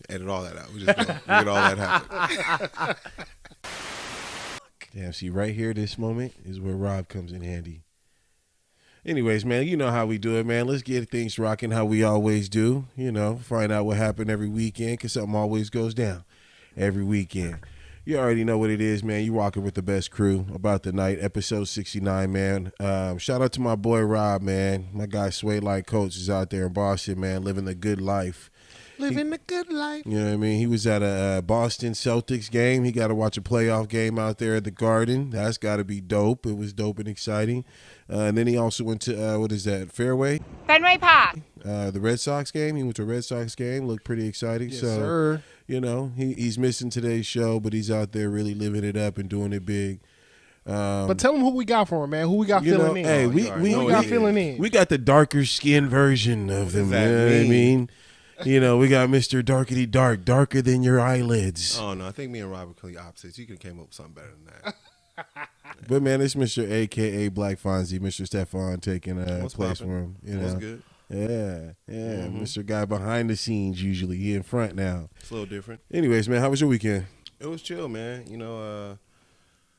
Edit all that out. We just get all that happen. Damn, see, right here, this moment is where Rob comes in handy. Anyways, man, you know how we do it, man. Let's get things rocking how we always do. You know, find out what happened every weekend because something always goes down every weekend. You already know what it is, man. You rocking with the best crew about the night, episode 69, man. Shout out to my boy Rob, man. My guy Sway Like Coach is out there in Boston, man, living the good life. Living the good life. You know what I mean? He was at a Boston Celtics game. He got to watch a playoff game out there at the Garden. That's got to be dope. It was dope and exciting. And then he also went to, what is that, Fenway Park. The Red Sox game. He went to a Red Sox game. Looked pretty exciting. Yes, so, sir. You know, he's missing today's show, but he's out there really living it up and doing it big. But tell him who we got for him, man. Who we got filling in? Hey, we got filling in. We got the darker skin version of them. You know what I mean? You know, we got Mr. Darkity Dark, darker than your eyelids. Oh, no, I think me and Rob are clearly opposites. You could have came up with something better than that. But, man, it's Mr. A.K.A. Black Fonzie, Mr. Stefan taking a place for him. You know? What's good? Yeah. Mr. Guy behind the scenes usually. He in front now. It's a little different. Anyways, man, how was your weekend? It was chill, man. You know,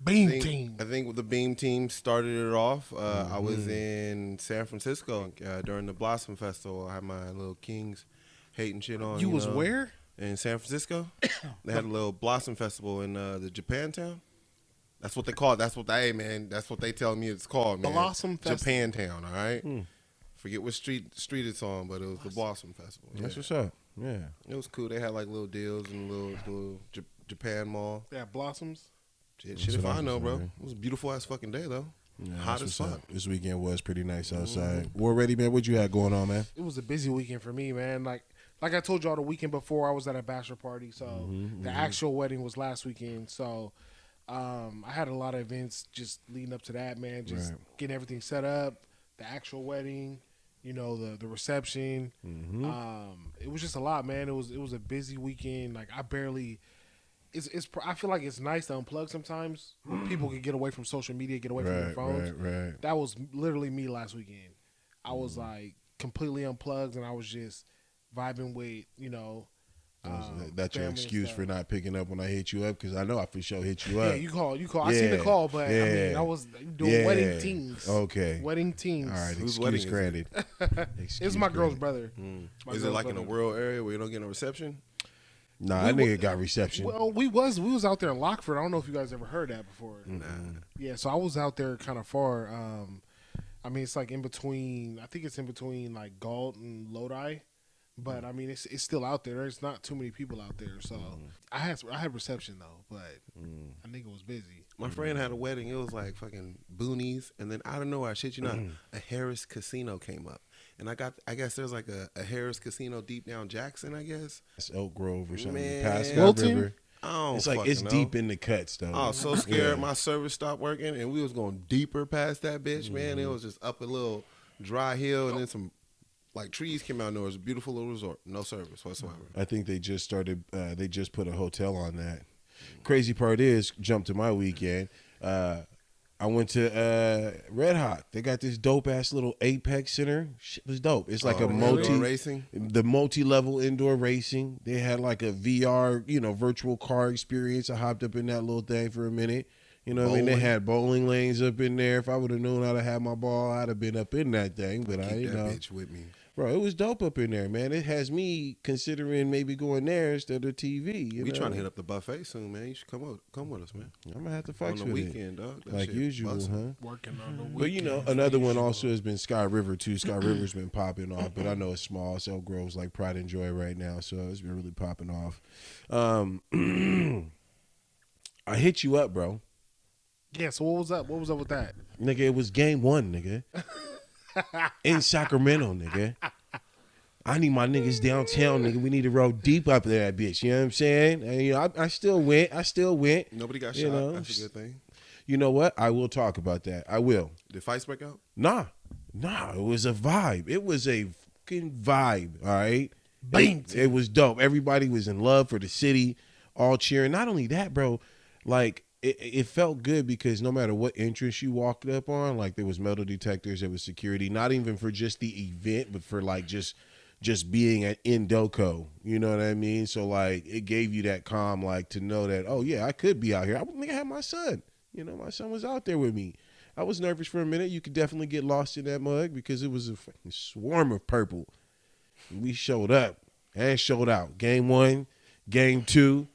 Beam team. I think the Beam team started it off. I was in San Francisco during the Blossom Festival. I had my little Kings hating shit on. You was know, where? In San Francisco. They had a little Blossom Festival in the Japantown. That's what they call it. That's what they tell me it's called, man. Blossom Festival. Japantown, all right? Forget what street it's on, but it was the Blossom Festival. Yeah. That's what's up. Yeah. It was cool. They had like little deals in the little Japan mall. Yeah, Blossoms. Shit if I know, bro. It was a beautiful ass fucking day though. Yeah, hot as fuck. This weekend was pretty nice outside. War ready, man. What you had going on, man? It was a busy weekend for me, man. Like I told y'all the weekend before, I was at a bachelor party. So the actual wedding was last weekend. So I had a lot of events just leading up to that, man. Just getting everything set up. The actual wedding, you know, the reception. It was just a lot, man. It was a busy weekend. Like I barely. I feel like it's nice to unplug sometimes. People can get away from social media, get away from their phones. Right. That was literally me last weekend. I was like completely unplugged, and I was just vibing with, you know. That's your excuse for not picking up when I hit you up, because I know I for sure hit you up. Yeah, you call. I seen the call, but I mean, I was doing wedding teams. Okay. Wedding teams. All right, Whose excuse wedding granted. It's my girl's brother. Is it like in a rural area where you don't get no reception? Nah, that nigga got reception. Well, we was out there in Lockford. I don't know if you guys ever heard that before. Nah. Yeah, so I was out there kind of far. I mean, it's like in between. I think it's in between like Galt and Lodi, but I mean, it's still out there. There's not too many people out there, so I had reception though, but I think it was busy. My friend had a wedding. It was like fucking boonies, and then out of nowhere, I shit you not, a Harris Casino came up. And I guess there's like a Harris Casino deep down Jackson, I guess. It's Oak Grove or something. Man. Past Wilton? River. It's like it's deep in the cuts though. I was so scared my service stopped working, and we was going deeper past that bitch, man. It was just up a little dry hill, and then some like trees came out. And it was a beautiful little resort. No service whatsoever. I think they just started. They just put a hotel on that. Crazy part is, jump to my weekend. I went to Red Hot. They got this dope ass little Apex Center. Shit was dope. It's like the multi-level indoor racing. They had like a VR, virtual car experience. I hopped up in that little thing for a minute. You know what I mean? They had bowling lanes up in there. If I would have known how to have my ball, I'd have been up in that thing. But Keep that bitch with me. Bro, it was dope up in there, man. It has me considering maybe going there instead of TV. We trying to hit up the buffet soon, man. You should come with us, man. I'm gonna have to fuck on the weekend, dog. Like usual, huh? Working on the weekend. But another one also has been Sky River too. Sky River's been popping off, but I know it's small. It's Elk Grove's like Pride and Joy right now, so it's been really popping off. I hit you up, bro. Yeah. So what was up? What was up with that? Nigga, it was game 1, nigga. In Sacramento, nigga. I need my niggas downtown, nigga. We need to roll deep up there, that bitch. You know what I'm saying? And, I still went. Nobody got shot. That's a good thing. You know what? I will talk about that. I will. Did fights break out? Nah. It was a vibe. It was a fucking vibe, all right? It was dope. Everybody was in love for the city, all cheering. Not only that, bro, like it felt good because no matter what entrance you walked up on, like there was metal detectors, there was security, not even for just the event, but for like just being at Indoco, you know what I mean? So like it gave you that calm, like to know that, oh yeah, I could be out here. I had my son, you know, my son was out there with me. I was nervous for a minute. You could definitely get lost in that mug because it was a fucking swarm of purple. We showed up and showed out. Game 1, game 2.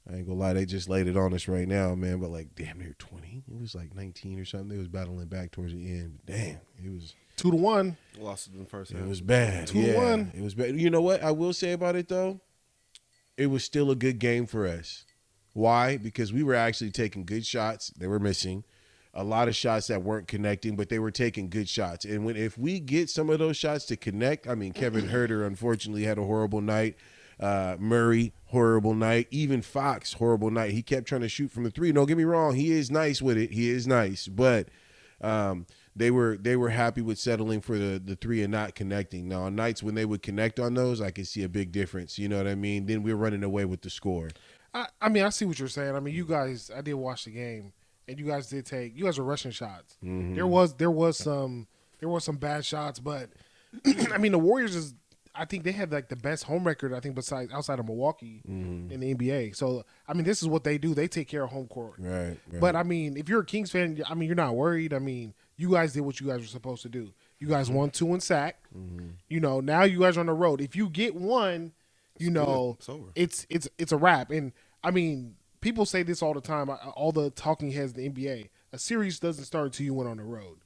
I ain't gonna lie, they just laid it on us right now, man. But like, damn near 20. It was like 19 or something. They was battling back towards the end. But damn, it was 2-1. Lost it in the first half. It was bad. 2-1. It was bad. You know what I will say about it though? It was still a good game for us. Why? Because we were actually taking good shots. They were missing a lot of shots that weren't connecting, but they were taking good shots. And if we get some of those shots to connect, I mean, Kevin Herter unfortunately had a horrible night. Murray, horrible night. Even Fox, horrible night. He kept trying to shoot from the 3. Don't get me wrong, he is nice with it. He is nice, but they were happy with settling for the 3 and not connecting. Now on nights when they would connect on those, I could see a big difference. You know what I mean? Then we're running away with the score. I mean, I see what you're saying. I mean, you guys, I did watch the game, and you guys were rushing shots. Mm-hmm. There was some bad shots, but I mean, the Warriors I think they have like the best home record, I think, besides outside of Milwaukee in the NBA. So, I mean, this is what they do. They take care of home court. Right. But, I mean, if you're a Kings fan, I mean, you're not worried. I mean, you guys did what you guys were supposed to do. You guys won 2 in sack. You know, now you guys are on the road. If you get one, you know, it's a wrap. And, I mean, people say this all the time, all the talking heads in the NBA. A series doesn't start until you went on the road.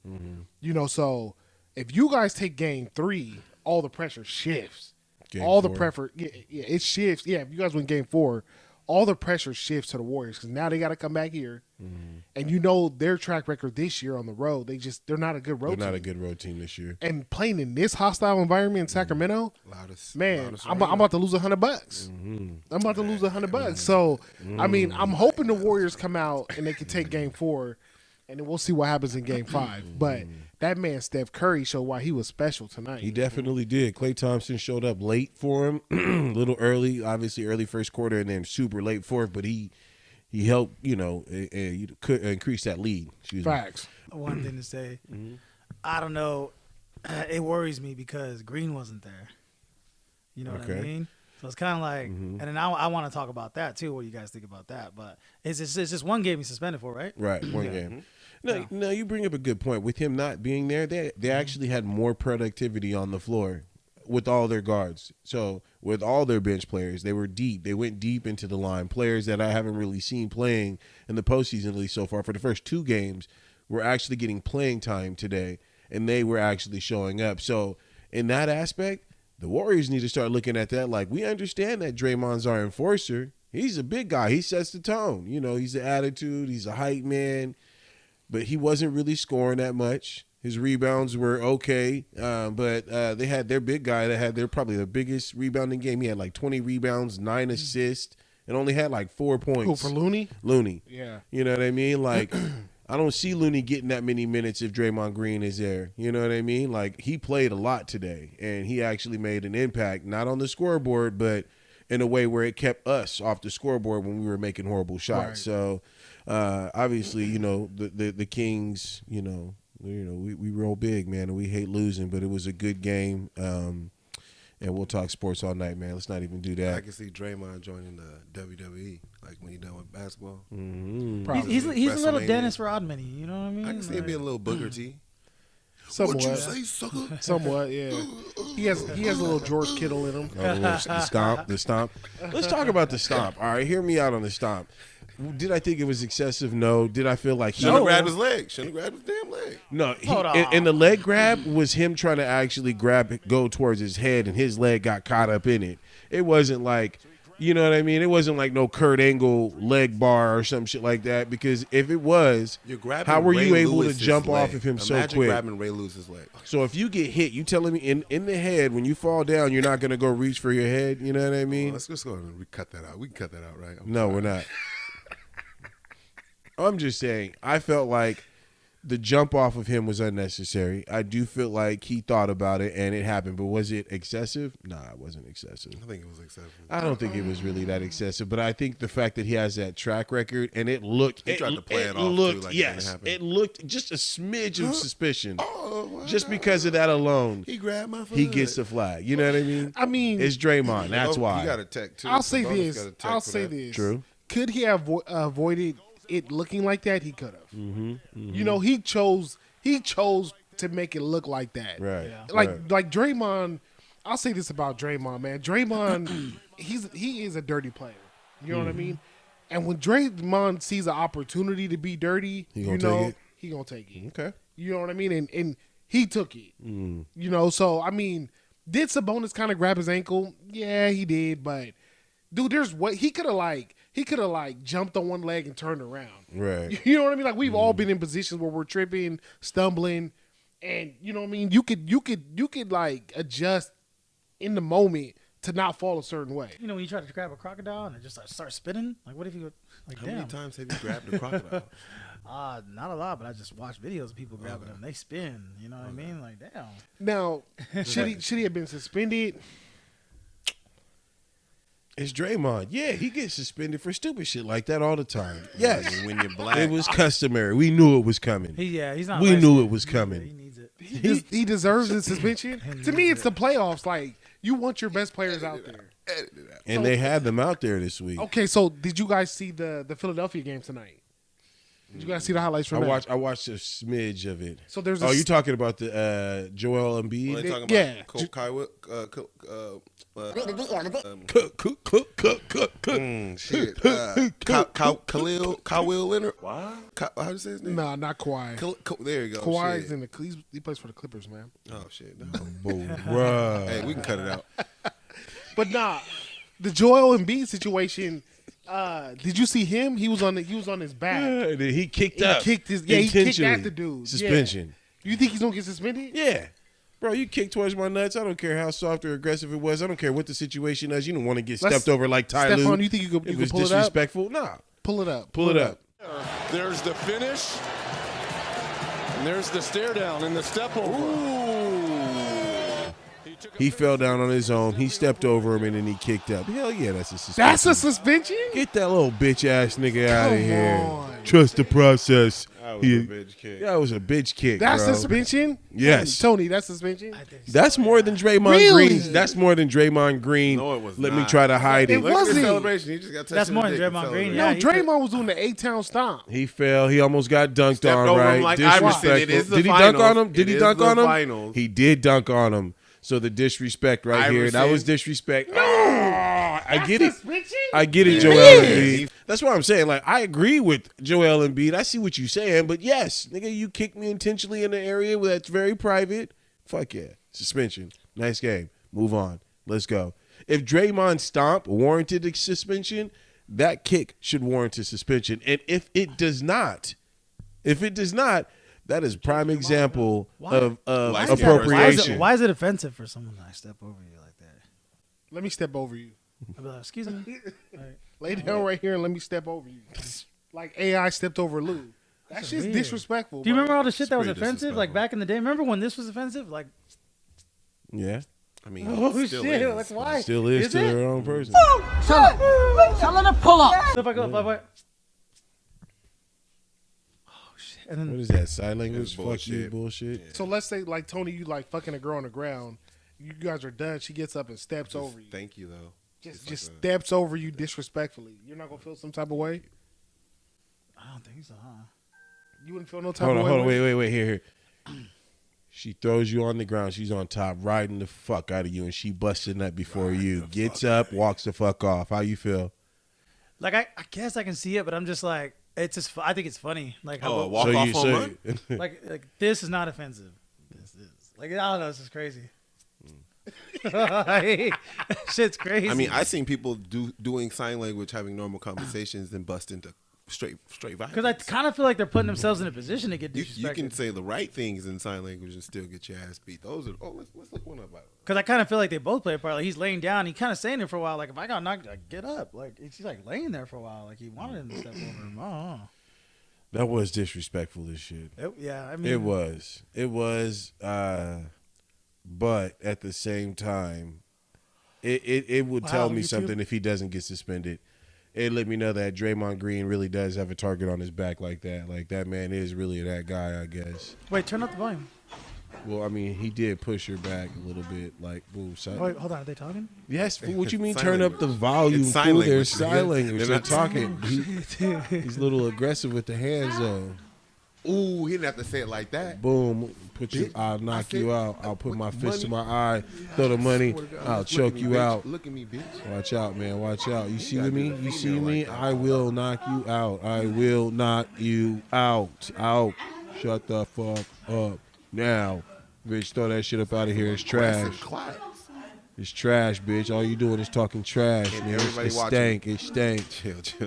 You know, so if you guys take game 3, all the pressure shifts. The pressure, it shifts. Yeah, if you guys win game 4, all the pressure shifts to the Warriors because now they got to come back here, and you know their track record this year on the road. They're not a good road team. They're not a good road team this year. And playing in this hostile environment in Sacramento, I'm about to lose $100. I'm about to lose $100. So, I mean, I'm hoping the Warriors come out and they can take game 4, and then we'll see what happens in game 5. But that man, Steph Curry, showed why he was special tonight. He definitely did. Klay Thompson showed up late for him, a little early, obviously early first quarter, and then super late fourth. But he helped, you know, increase that lead. Facts. One thing to say, I don't know. It worries me because Green wasn't there. You know what I mean? So it's kind of like, and then I want to talk about that too. What do you guys think about that? But it's just one game he's suspended for, right? Right, one game. No, you bring up a good point. With him not being there, they actually had more productivity on the floor with all their guards. So with all their bench players, they were deep. They went deep into the line. Players that I haven't really seen playing in the postseason, at least so far, for the first 2 games, were actually getting playing time today, and they were actually showing up. So in that aspect, the Warriors need to start looking at that like, we understand that Draymond's our enforcer. He's a big guy. He sets the tone. You know, he's the attitude. He's a hype man. But he wasn't really scoring that much. His rebounds were okay, but they had their big guy that had probably the biggest rebounding game. He had like 20 rebounds, 9 assists, and only had like 4 points. Who, for Looney? Looney. Yeah. You know what I mean? Like, I don't see Looney getting that many minutes if Draymond Green is there. You know what I mean? Like, he played a lot today, and he actually made an impact, not on the scoreboard, but in a way where it kept us off the scoreboard when we were making horrible shots. Right. So, obviously, you know, the Kings, you know, we roll big, man, and we hate losing, but it was a good game. And we'll talk sports all night, man. Let's not even do that. I can see Draymond joining the WWE, like when he's done with basketball. He's a little Dennis Rodman, you know what I mean? I can see him being a little Booker T. Somewhat. What you say, sucker? Somewhat, yeah. He has a little George Kittle in him. The stomp. Let's talk about the stomp. All right, hear me out on the stomp. Did I think it was excessive? No. Did I feel like shouldn't have grabbed his leg? Shouldn't have grabbed his damn leg. No. And the leg grab was him trying to actually go towards his head, and his leg got caught up in it. It wasn't like, you know what I mean? It wasn't like no Kurt Angle leg bar or some shit like that. Because if it was, how were you able to jump off of him so quick? Imagine grabbing Ray Lewis's leg. So if you get hit, you telling me in the head when you fall down, you're not going to go reach for your head. You know what I mean? Let's just go and cut that out. We can cut that out, right? No, we're not. I'm just saying, I felt like the jump off of him was unnecessary. I do feel like he thought about it and it happened, but was it excessive? Nah, it wasn't excessive. I think it was excessive. I don't think it was really that excessive, but I think the fact that he has that track record and it looked, He tried to play it off looked, too, like it yes, didn't happen. it looked just a smidge of suspicion. Oh, Just because of that alone, he grabbed my foot. he gets the flag. You know what I mean? I mean, It's Draymond. That's why. You got a tech too. I'll say Sabonis this. got a tech I'll for say that. this. True. Could he have avoided it looking like that? He could have. Mm-hmm. You know, he chose to make it look like that. Right. Yeah. Like Draymond. I'll say this about Draymond, man. Draymond, he is a dirty player. You know what I mean? And when Draymond sees an opportunity to be dirty, He gonna take it? he gonna take it. Okay. You know what I mean? And he took it. You know, so I mean, did Sabonis kind of grab his ankle? Yeah, he did. But dude, there's what he could have like jumped on one leg and turned around. Right. You know what I mean? Like we've all been in positions where we're tripping, stumbling, and you know what I mean. You could like adjust in the moment to not fall a certain way. You know, when you try to grab a crocodile and it just start spinning, like what if you like How damn? many times have you grabbed a crocodile? Not a lot, but I just watch videos of people grabbing them. They spin. You know what I mean? Like damn. Now, should he have been suspended? It's Draymond. Yeah, he gets suspended for stupid shit like that all the time. Yes. When you're black. It was customary. We knew it was coming. He's not. We nice. knew it was He coming. needs it. He deserves a suspension. To me, it's the playoffs. Like you want your best players out there. Edit it out. And they had them out there this week. Okay, so did you guys see the Philadelphia game tonight? Did you guys see the highlights from that? I watched a smidge of it. So there's Oh, you talking about the Joel Embiid? When they talking Yeah. about shit. Kawhi Leonard. What? How do you say his name? Nah, not Kawhi. There you go. Kawhi's Shit. in the he plays for the Clippers, man. Oh shit. No. Bruh. Hey, we can cut it out. But nah, the Joel Embiid situation. Did you see him? He was on his back. Yeah, he kicked He up. kicked his he kicked at intentionally. the dude. Suspension. Yeah. You think he's gonna get suspended? Yeah. Bro, you kicked towards my nuts. I don't care how soft or aggressive it was. I don't care what the situation is. You don't want to get stepped over like Ty Lue. Stefan, you think you If could it's pull it up? disrespectful, nah. Pull it up. Pull it up. There's the finish. And there's the stare down and the step over. He fell down on his own. He stepped over him and then he kicked up. Hell yeah, that's a suspension. That's a suspension? Get that little bitch ass nigga out of Come here. on. Trust the process. That was a bitch kick. That was a bitch kick, That's bro. suspension? Yes. Tony, that's suspension? I think so. That's more than Draymond Really? Green. That's more than Draymond Green. No, it was Let me not. try to hide it. It Look at wasn't. the celebration. He just got touched That's in more the than dick and Draymond Green, celebrated. yeah. No, he Draymond was doing the 8-town stomp. He fell. He almost got dunked Stepped on, over him right? like Iverson. It is the Did he dunk finals. on him? Did It he is dunk the on him? finals. He did dunk on him. So the disrespect right here. That Iverson. was disrespect. Oh, I get it. Suspension? I get it, Yeah. Joel Yeah. Embiid. That's what I'm saying. Like, I agree with Joel Embiid. I see what you're saying, but yes, nigga, you kicked me intentionally in an area where that's very private. Fuck yeah. Suspension. Nice game. Move on. Let's go. If Draymond stomp warranted a suspension, that kick should warrant a suspension. And if it does not, that is prime example of Why is that- appropriation. Why is it offensive for someone to step over you like that? Let me step over you. I'd be like, excuse me. Lay down right here and let me step over you. Like AI stepped over Lou. That shit's weird. disrespectful. Do you bro. remember all the shit that was pretty offensive? Like disrespectful. back in the day. Remember when this was offensive? Like, Yeah. I mean, oh it still shit! is. Like why? Still is to it? their own person. Tell her to pull up. So if I go, like, oh shit! And What then is that? Sign language? It's Fuck you, bullshit. bullshit. So let's say, like, Tony, you like fucking a girl on the ground. You guys are done. She gets up and steps over you. Thank you, though. Just like steps over you disrespectfully. You're not going to feel some type of way? I don't think so, huh? You wouldn't feel no type Hold of on, way? hold on. with it? Wait. Here. She throws you on the ground. She's on top, riding the fuck out of you, and she busting that before you. Gets up, walks the fuck off. How you feel? Like I guess I can see it, but I'm just like, it's just. I think it's funny. Like how, Oh, walk off home run? like this is not offensive. This is like I don't know. This is crazy. Shit's crazy. I mean, I seen people doing sign language, having normal conversations, then bust into straight violence. because I kind of feel like they're putting themselves in a position to get you disrespected. can say the right things in sign language and still get your ass beat. Those are let's look one up. Because I kind of feel like they both play a part. Like he's laying down, he kind of saying it for a while. Like if I got knocked, like, get up. Like he's like laying there for a while. Like he wanted him to step over him. Oh. That was disrespectful as shit. Yeah, I mean, It was. But at the same time, it would tell me YouTube? something if he doesn't get suspended. It let me know that Draymond Green really does have a target on his back like that. Like, that man is really that guy, I guess. Wait, turn up the volume. Well, I mean, he did push her back a little bit. Like, boo, Wait, hold on. Are they talking? yes, fool, what you mean Sign turn up the language. volume? It's sign Fool, language, there's sign nigga. language. They're They're not talking. He's a little aggressive with the hands, though. Ooh, he didn't have to say it like that. Boom, put you. Bitch, I'll knock said- you out. I'll put my fist to my money. eye. Throw the money. Swear to God, I'll look choke at me, you bitch. out. Look at me, bitch. Watch out, man. Watch out. You see gotta me? do the You see female me? like that. I will knock you out. I will knock you out. Out. Shut the fuck up now, bitch. Throw that shit up out of here. It's trash. Aggressive claps. It's trash, bitch. All you doing is talking trash, And man. everybody It watching. stank. It stank. Chill. You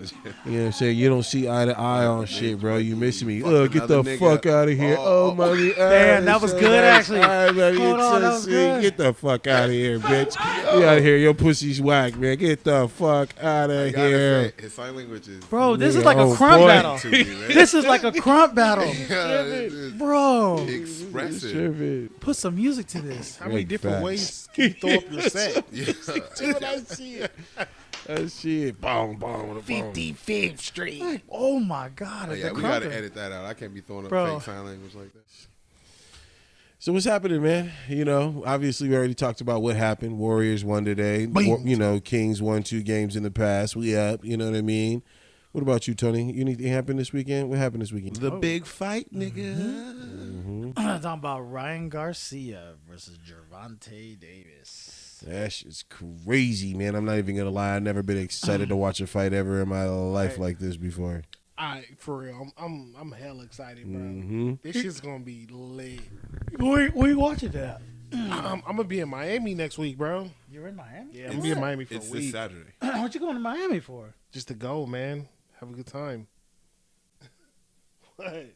know what I'm saying? You don't see eye to eye on shit, bro. You missing me. Fuck Get the another nigga. fuck out of here. Oh, Oh, mommy. Damn, that was so good, nice. actually. All right, baby, Hold it's on, so that was sweet. good. Get the fuck out of here, bitch. You out of here. Your pussy's whack, man. Get the fuck out of I gotta here. say, his sign language is. Bro, this is Nigga, like a oh, crump boy. battle. to me, man. This is like a crump battle. Yeah, it's Bro, expressive. Tripping. put some music to this. How many Big different facts. ways can you throw up your set? Yeah. I see it. That shit. Boom, boom, with a boom. 55th Street. Oh my God. Oh, the yeah, we crump gotta battle. edit that out. I can't be throwing up Bro. fake sign language like that. So what's happening, man? You know, obviously we already talked about what happened. Warriors won today. You know, Kings won 2 games in the past. We up. You know what I mean? What about you, Tony? Anything happen this weekend? What happened this weekend? The big fight, nigga. Talking about Ryan Garcia versus Gervonta Davis. That shit's crazy, man. I'm not even gonna lie. I've never been excited to watch a fight ever in my life like this before. For real, I'm hell excited, bro. Mhm. This shit's gonna be lit. Where you watching that? I'm gonna be in Miami next week, bro. You're in Miami? Yeah, I'm gonna be in Miami for It's a this week Saturday. What you going to Miami for? just to go, man. Have a good time. What?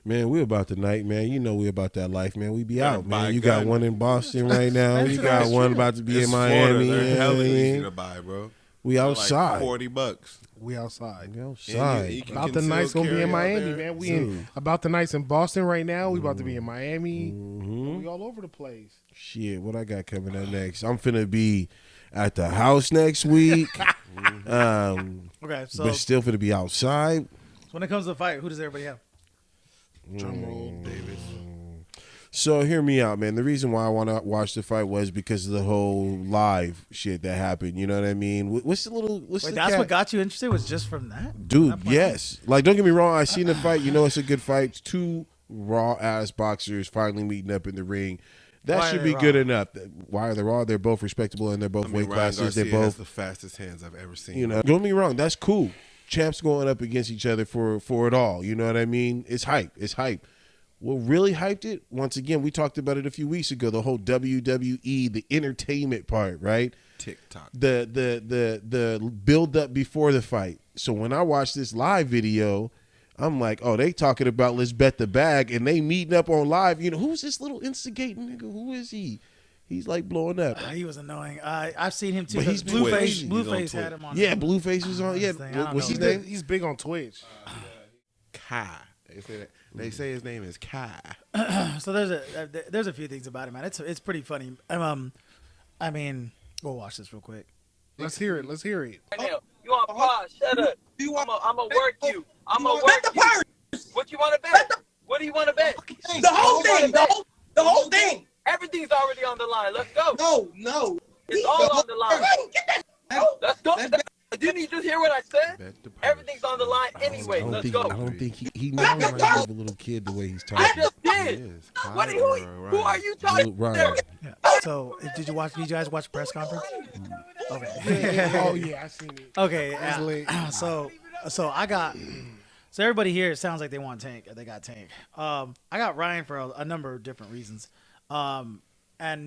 Man, we about the night, man. You know we about that life, man. We be Gotta out, buy man. a You got gun. one in Boston right now. You got That's one true. about to be It's in Florida. Miami. They're You know hella what I easy mean? to buy, bro. We They're outside. Like $40. We outside. We And outside. you can About the still nights gonna be carry in out Miami, there. man. We in about the nights in Boston right now. We about to be in Miami. Mhm. We all over the place. Shit, what I got coming up next? I'm finna be at the house next week. Okay, so But still finna be outside. when it comes to the fight, who does everybody have? Drum roll, Davis. So hear me out, man. The reason why I want to watch the fight was because of the whole live shit that happened. You know what I mean? What's the little? What's Wait, the that's cat? what got you interested? Was just from that? Dude, That point? yes. Like, don't get me wrong. I seen the fight. You know, it's a good fight. 2 raw ass boxers finally meeting up in the ring. That Why are should they be raw? good enough. Why are they raw? They're both respectable and they're both I mean, weight Ryan classes. They Garcia has both, the fastest hands I've ever seen. you know. Don't get me wrong. That's cool. Champs going up against each other for it all. You know what I mean? It's hype. It's hype. What really hyped it? Once again, we talked about it a few weeks ago. The whole WWE, the entertainment part, right? TikTok. The build up before the fight. So when I watched this live video, I'm like, oh, they talking about let's bet the bag, and they meeting up on live. You know, who's this little instigating nigga? Who is he? He's like blowing up. He was annoying. I've seen him too. But he's Blueface. crazy. He's on Blueface Twitch. had him on. Yeah, Blueface was on. Yeah, this thing, I don't what's know. his name? He's big on Twitch. Kai. They say that. They say his name is Kai. So there's a few things about it, man. It's pretty funny. I mean, we'll watch this real quick. Let's hear it. Let's hear it. Right now. You on pause? Shut up. I'm gonna work you. I'm gonna work you. What you want to bet? What do you want to bet? The whole thing. The whole thing. Everything's already on the line. Let's go. No. It's all on the line. Get that. Let's go. Let's bet. Didn't you just hear what I said? Bet the purse. Everything's on the line anyway. I Let's don't go. think he knows like a little kid the way he's I talking. just He did. is. What Kai are or who Ryan? are you talking Ryan. to? Yeah. So did you guys watch the press conference? Okay. Oh yeah, I seen it. Okay. It's lit. So I got. So everybody here, it sounds like they want Tank. They got Tank. I got Ryan for a number of different reasons, and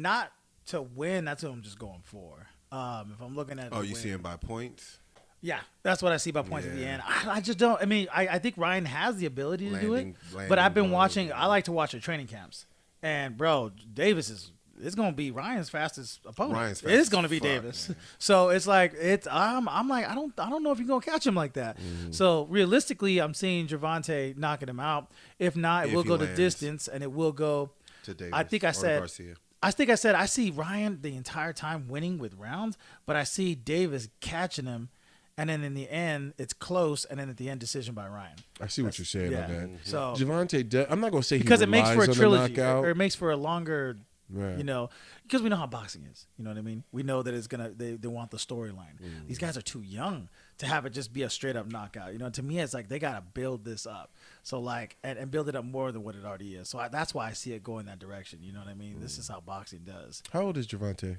not to win. That's what I'm just going for. If I'm looking at. Oh, the you win. see him by points? Yeah, that's what I see by points at the Yeah. end. I just don't. I mean, I think Ryan has the ability to do it, Landing but I've been blows, watching. yeah. I like to watch the training camps, and bro, Davis is it's gonna be Ryan's fastest opponent. Ryan's It's gonna be fuck, Davis. man. So it's like I'm like I don't know if you're gonna catch him like that. So realistically, I'm seeing Gervonta knocking him out. If not, it If will he go to lands. distance, and it will go. To Davis I think I or said. Garcia. I see Ryan the entire time winning with rounds, but I see Davis catching him, and then in the end it's close, and then at the end decision by Ryan. I see what you're saying Yeah. on that. So Gervonta, I'm not gonna say because he it makes for relies a on the trilogy, knockout. or it makes for a longer, Right. you know, because we know how boxing is. You know what I mean? We know that it's gonna they want the storyline. These guys are too young to have it just be a straight up knockout. You know, to me it's like they gotta build this up. So like and build it up more than what it already is. So that's why I see it going that direction. You know what I mean? This is how boxing does. How old is Gervonta?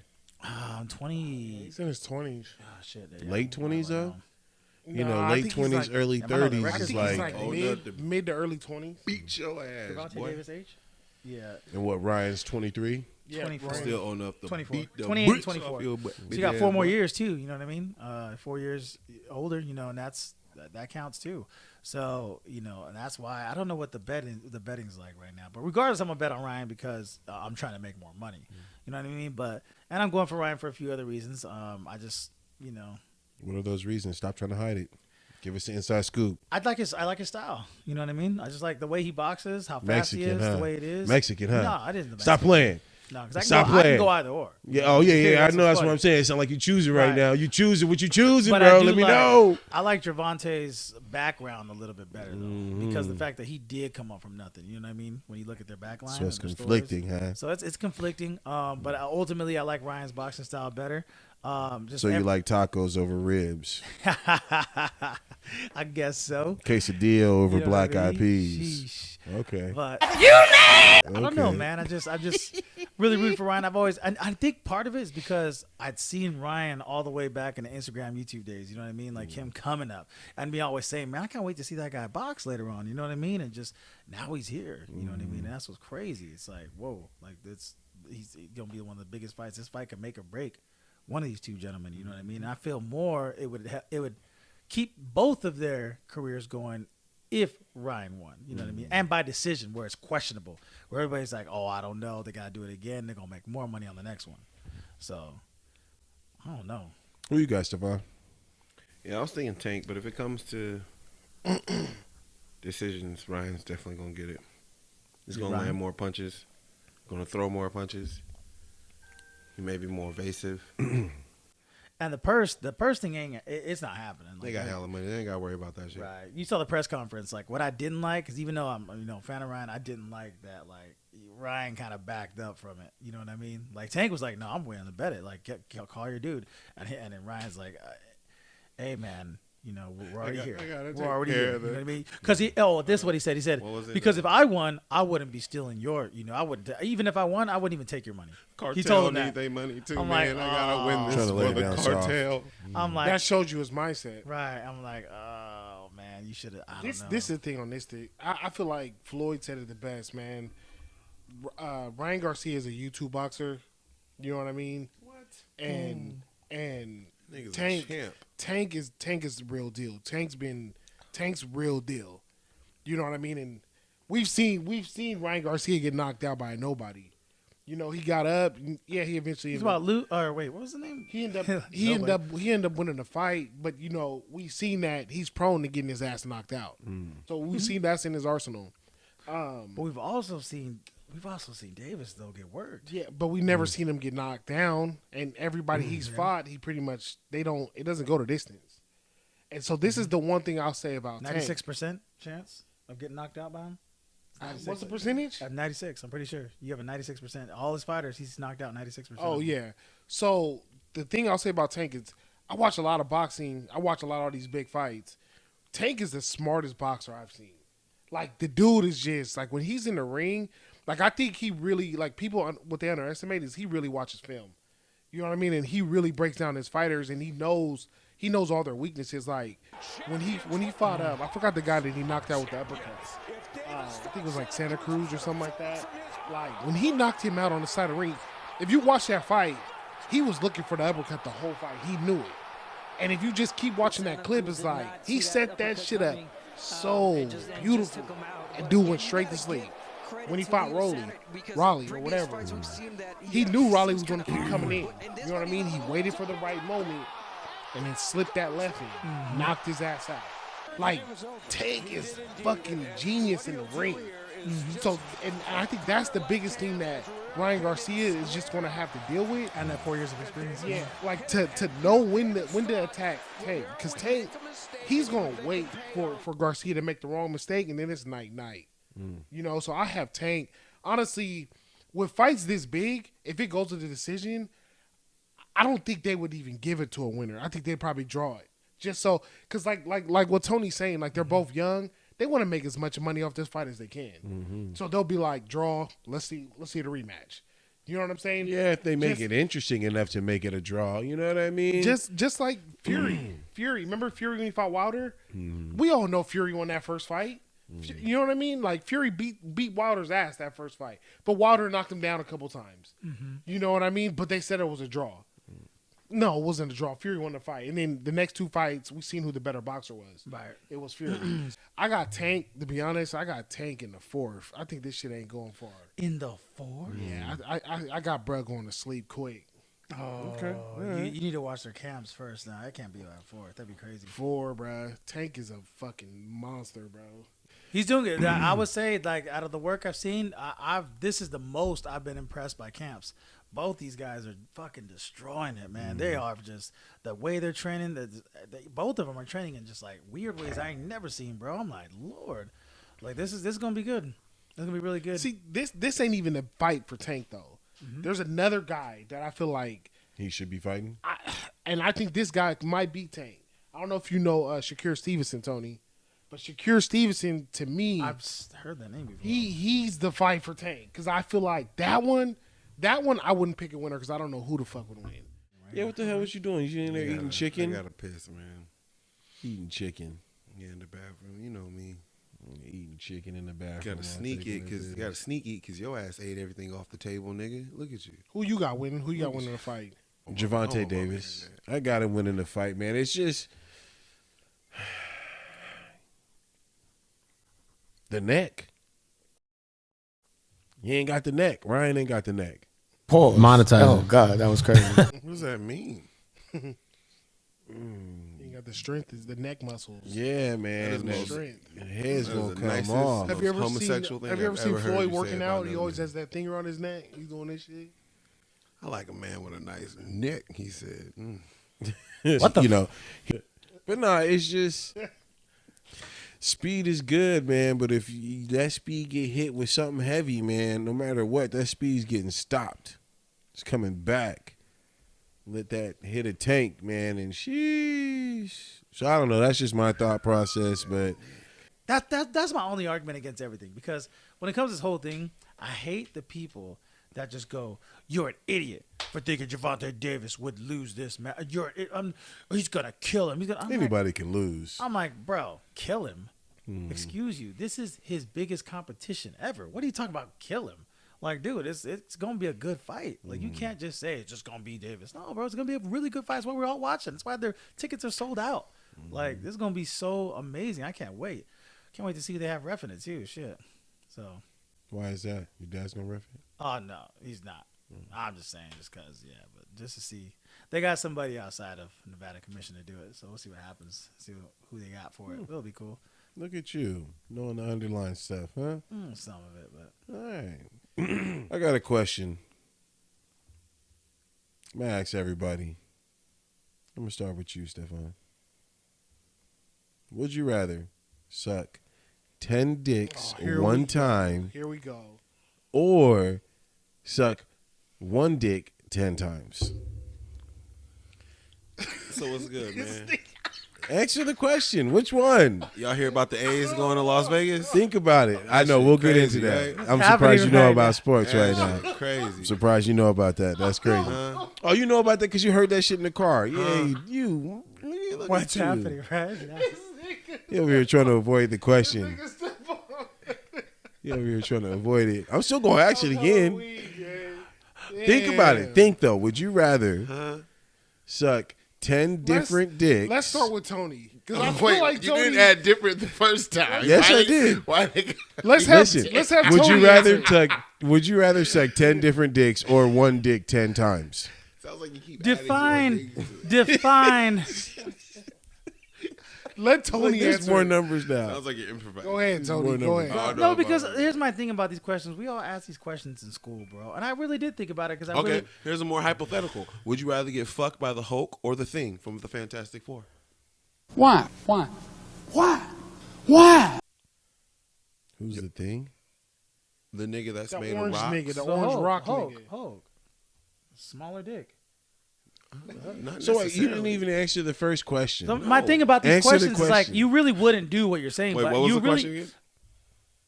20. He's in his 20s. Oh, shit, yeah, Late I'm 20s though. You know, Nah, I late think he's 20s, like- early I know the 30s record- I is think like, he's like old enough to mid to early 20s. Beat your ass, Gervonta boy. Davis age? Yeah. and what Ryan's 23. Yeah, 24. Ryan. Still old enough to 24. beat the 28, bricks 24. off your butt. So you got 4 more years too, you know what I mean? 4 years older, you know, and that counts too. So, you know, and that's why I don't know what the betting's like right now. But regardless, I'm gonna bet on Ryan because I'm trying to make more money. You know what I mean? And I'm going for Ryan for a few other reasons. I just, you know, What are those reasons? Stop trying to hide it. Give us the inside scoop. I like his style. You know what I mean? I just like the way he boxes, how fast he Mexican, is, huh? the way it is. Mexican, huh? No, I didn't. Stop playing. No, because Stop I can playing. go either or. Yeah. Oh yeah. I know. That's funny. what I'm saying. It sounds like you choose it right, Right. now. You choose it. What you choosing, But bro? I do Let me like, know. I like Gervonta's background a little bit better though, Mm-hmm. because the fact that he did come up from nothing. You know what I mean? When you look at their backline, So it's and their conflicting, stories. huh? So it's conflicting. But ultimately, I like Ryan's boxing style better. Just So you like tacos over ribs, I guess so. quesadilla over You know black what I eyed mean? peas. Sheesh. Okay. But I don't know, Okay. man. I'm just really rooting for Ryan. I think part of it is because I'd seen Ryan all the way back in the Instagram, YouTube days. You know what I mean? Like him coming up and me always saying, man, I can't wait to see that guy box later on. You know what I mean? And just now he's here. You know what I mean? And that's what's crazy. It's like, whoa, like he's gonna be one of the biggest fights. This fight could make or break one of these two gentlemen. You know what I mean? And I feel more it would keep both of their careers going if Ryan won, you know what I mean? And by decision, where it's questionable, where everybody's like, oh, I don't know, they got to do it again. They're going to make more money on the next one. So, I don't know. Who you got, Stefan? Yeah, I was thinking Tank, but if it comes to decisions, Ryan's definitely gonna get it. He's gonna Ryan? land more punches, gonna throw more punches. He may be more evasive. And the purse thing it's not happening. They got hella money. They ain't got to worry about that shit. Right. You saw the press conference. Like, what I didn't like, because even though I'm, a fan of Ryan, I didn't like that, like, Ryan kind of backed up from it. You know what I mean? Like, Tank was like, no, I'm willing to bet it. Like, call your dude. And then Ryan's like, hey, man, we're already here. We're already here. You know what I mean? Because this is what he said. He said, What was it? because if I won, I wouldn't be stealing your, I wouldn't, even if I won, I wouldn't even take your money. Cartel He told him need that. their money too, I'm man. like, I gotta win Trying this to lay for it the down soft. cartel. I'm like, That showed you his mindset. right. I'm like, oh, man, you should have, I don't know. This is the thing on this thing. I feel like Floyd said it the best, man. Ryan Garcia is a YouTube boxer. You know what I mean? What? And Nigga's Tank a champ. Tank is the real deal. Tank's real deal. You know what I mean? And we've seen Ryan Garcia get knocked out by nobody. He got up. Yeah, he eventually. He's about loot. Or wait, what was the name? He ended up winning the fight, but we've seen that he's prone to getting his ass knocked out. So we've seen that's in his arsenal. But we've also seen Davis though get worked. Yeah, but we never seen him get knocked down. And everybody he's fought, he pretty much it doesn't go to distance. And so this is the one thing I'll say about 96% chance of getting knocked out by him. Tank. What's the percentage? At 96, I'm pretty sure you have a 96%. All his fighters, he's knocked out 96%. Oh yeah. So the thing I'll say about Tank is I watch a lot of boxing. I watch a lot of these big fights. Tank is the smartest boxer I've seen. Like the dude is just like when he's in the ring. Like I think he really like people. What they underestimate is he really watches film. You know what I mean? And he really breaks down his fighters, and he knows all their weaknesses. Like when he fought up, I forgot the guy that he knocked out with the uppercut. I think it was like Santa Cruz or something like that. Like when he knocked him out on the side of the ring, if you watch that fight, he was looking for the uppercut the whole fight. He knew it. And if you just keep watching that clip, it's like he set that shit up so beautiful, and dude went straight to sleep. when he fought Raleigh or whatever. He knew Raleigh was going to keep coming in. You know what I mean? He waited for the right moment and then slipped that left in, knocked his ass out. Like, Tank is fucking genius in the ring. So, and I think that's the biggest thing that Ryan Garcia is just going to have to deal with. And that 4 years of experience. Yeah, like to know when to attack Tank. Because Tank, he's going to wait for Garcia to make the wrong mistake, and then it's night-night. You know, so I have Tank. Honestly, with fights this big, if it goes to the decision, I don't think they would even give it to a winner. I think they'd probably draw it. Just so, because like what Tony's saying, like they're both young. They want to make as much money off this fight as they can. So they'll be like, draw, let's see the rematch. You know what I'm saying? Yeah, if they make it interesting enough to make it a draw. You know what I mean? Just like Fury. Remember Fury when he fought Wilder? We all know Fury won that first fight. You know what I mean? Like, Fury beat Wilder's ass that first fight. But Wilder knocked him down a couple times. You know what I mean? But they said it was a draw. No, it wasn't a draw. Fury won the fight. And then the next two fights, we seen who the better boxer was. Right. It was Fury. I got Tank, to be honest. I got Tank in the fourth. I think this shit ain't going far. In the fourth? Yeah, I got bruh going to sleep quick. Oh, okay. Right. You need to watch their camps first now. That can't be like fourth. That'd be crazy. Four, bruh. Tank is a fucking monster, bro. He's doing it. I would say, like, out of the work I've seen, this is the most I've been impressed by camps. Both these guys are fucking destroying it, man. They are just the way they're training. Both of them are training in just like weird ways I ain't never seen, bro. I'm like, Lord, like this is gonna be good. It's gonna be really good. See, this ain't even a fight for Tank though. There's another guy that I feel like he should be fighting, and I think this guy might beat Tank. I don't know if you know Shakur Stevenson, Tony, but Shakur Stevenson, to me, I've heard that name before. He's the fight for Tank because I feel like that one I wouldn't pick a winner because I don't know who the fuck would win. Yeah, what the hell was you doing? You in there eating chicken? I got to piss, man. Eating chicken. Yeah, in the bathroom. You know me. Eating chicken in the bathroom. Got to sneak it because your ass ate everything off the table, nigga. Look at you. Who you got winning? Who you got winning the fight? Gervonta Davis. I got him winning the fight, man. It's just the neck. He ain't got the neck. Ryan ain't got the neck. Pause. Monetize. Oh God, that was crazy. What does that mean? You got the strength is the neck muscles. Yeah, man. That is strength. The head's gonna come nicest, off. Have you ever homosexual seen? thing Have you ever I've seen ever heard Floyd you working say out? about He no always nigga. has that finger on his neck. He's doing this shit. I like a man with a nice neck, he said. What the? But nah, it's just speed is good, man. But if that speed get hit with something heavy, man, no matter what, that speed's getting stopped. It's coming back. Let that hit a Tank, man, and sheesh. So I don't know. That's just my thought process, but that's my only argument against everything. Because when it comes to this whole thing, I hate the people that just go, "You're an idiot for thinking Gervonta Davis would lose this match. He's gonna kill him. Anybody can lose." I'm like, bro, kill him. Excuse you. This is his biggest competition ever. What are you talking about? Kill him? Like, dude, it's gonna be a good fight. Like, you can't just say it's just gonna be Davis. No, bro, it's gonna be a really good fight. That's why we're all watching. That's why their tickets are sold out. Like, this is gonna be so amazing. I can't wait. Can't wait to see if they have ref in it too. Shit. So. Why is that? Your dad's gonna ref it? Oh no, he's not. I'm just saying, just cause, yeah. But just to see, they got somebody outside of Nevada Commission to do it. So we'll see what happens. See who they got for it. It'll be cool. Look at you knowing the underlying stuff, huh? Some of it, but all right. I got a question. I'm gonna ask everybody. I'm gonna start with you, Stefan. Would you rather suck 10 dicks one time? Here we go. Or suck one dick 10 times? So what's good, man? Answer the question. Which one? Y'all hear about the A's going to Las Vegas? Think about it. I know. We'll get into that. Right? I'm surprised you know about sports That right now. shit crazy. I'm surprised you know about that. That's crazy. Oh, you know about that because you heard that shit in the car. Yeah, you. Look what's at you. happening, right? You over here trying to avoid the question. You over here trying to avoid it. I'm still going to ask it again. Think about it. Think, though. Would you rather suck 10 different dicks. Let's start with Tony. Because I feel Wait, like you Tony. didn't add different the first time. Yes, I did. Why? Let's have Would Tony you rather answer. would you rather suck 10 different dicks or one dick 10 times? Sounds like you keep Define. Let Tony There's answer. more numbers now. Sounds like you're improvising. Go ahead, Tony. Go ahead. Oh, No, because here's my thing about these questions. We all ask these questions in school, bro, and I really did think about it because I Okay, really. here's a more hypothetical. Would you rather get fucked by the Hulk or the Thing from the Fantastic Four? Why? Why? Why? Why? Who's the thing? The nigga that's The made orange of rocks. nigga, the So orange Hulk, rock Hulk, nigga. Hulk. Smaller dick. Not So you necessarily. didn't even answer the first question. So my thing about these Answer the questions is like question. you really wouldn't do what you're saying. Wait, but what was you the really, question again?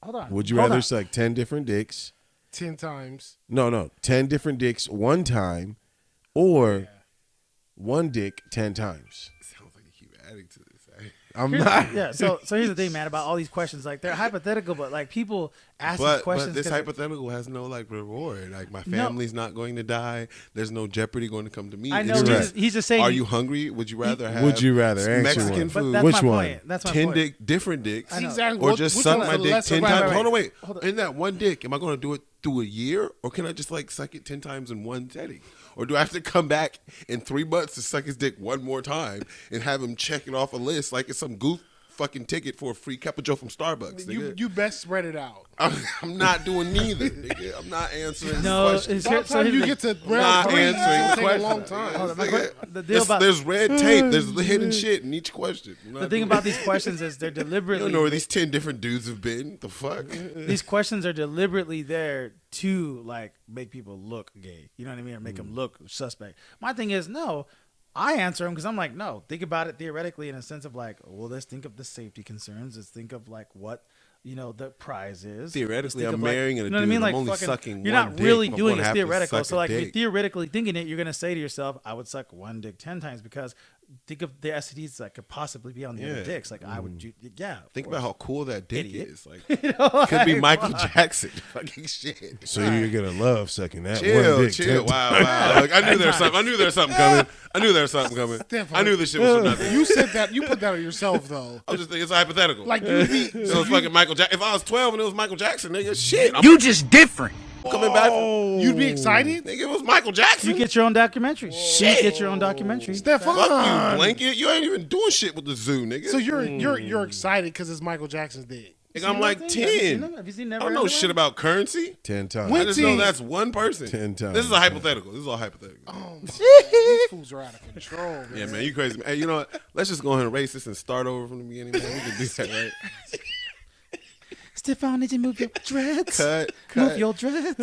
Hold on. Would you Hold rather on. suck 10 different dicks? 10 times. No, 10 different dicks one time or one dick 10 times. Sounds like you keep adding to this. I'm Here's- not. Yeah. So here's the thing, man, about all these questions. Like they're hypothetical, but like people ask these But questions. this 'cause hypothetical has no like reward. Like my No. family's not going to die. There's no jeopardy going to come to me. I know It's You're he's, right. he's just saying. Are you hungry? Would you rather have? Would you rather answer Mexican one? But food? that's Which my one? point. That's my 10 point. different dicks, I know. Exactly. or just Which suck one's my the dick lesser 10 bad? times. Hold on, wait. Hold on. In that one dick, am I going to do it through a year, or can I just like suck it 10 times in one setting? Or do I have to come back in 3 months to suck his dick one more time and have him check it off a list like it's some goof fucking ticket for a free Cup of Joe from Starbucks? Nigga. You best spread it out. I'm not doing neither. Nigga. I'm not answering No, this question. it's By the here, so time here's you the- get to Not round 3, it's answering going the to take a question. long time. Hold on, Nigga, the deal about there's red tape. There's the hidden shit in each question. I'm the not thing doing about it. these questions is they're You deliberately. don't know where these 10 different dudes have been. The fuck? These questions are deliberately there to like make people look gay. You know what I mean? Or make them look suspect. My thing is no. I answer them because I'm like, no. Think about it theoretically in a sense of like, well, let's think of the safety concerns. Let's think of like what the prize is. Theoretically, Let's think I'm of, like, marrying a you know what I dude. mean? I'm Like only fucking, sucking you're one not dick. really I'm doing gonna it have to theoretical. suck So a like, if you're dick. theoretically thinking it, you're gonna say to yourself, I would suck one dick 10 times because think of the STDs that could possibly be on the other Yeah. dicks. Like I would, yeah. of Think about course. how cool that dick Idiot. is. Like, You know, could be like, Michael fuck. Jackson. Fucking shit. So you're gonna love sucking that Chill, one dick. chill. 10 Wow. Look, I knew there was something coming. I knew there was something coming. Stefan, I knew this shit was for nothing. You said that. You put that on yourself, though. I was just thinking it's a hypothetical. Like, you be. so it's fucking Michael Jackson. If I was 12 and it was Michael Jackson, nigga, shit. I'm You just different. coming back. You'd be excited? Nigga, it was Michael Jackson. You get your own documentary. Shit. You get your own documentary. Stefan. Fuck you, blanket. You ain't even doing shit with the zoo, nigga. So you're excited because it's Michael Jackson's dick. Nigga, I'm like Have you seen 10. them? Have you seen I Never don't know Ever shit Land? about currency. 10 times. I just know 10. that's one person. 10 times. This is a hypothetical. This is all hypothetical. These fools are out of control, man. Yeah, man, you crazy. Hey, you know what? Let's just go ahead and erase this and start over from the beginning, man. We can do that, right? Stefan, did you move your dreads? Cut. Move your dreads.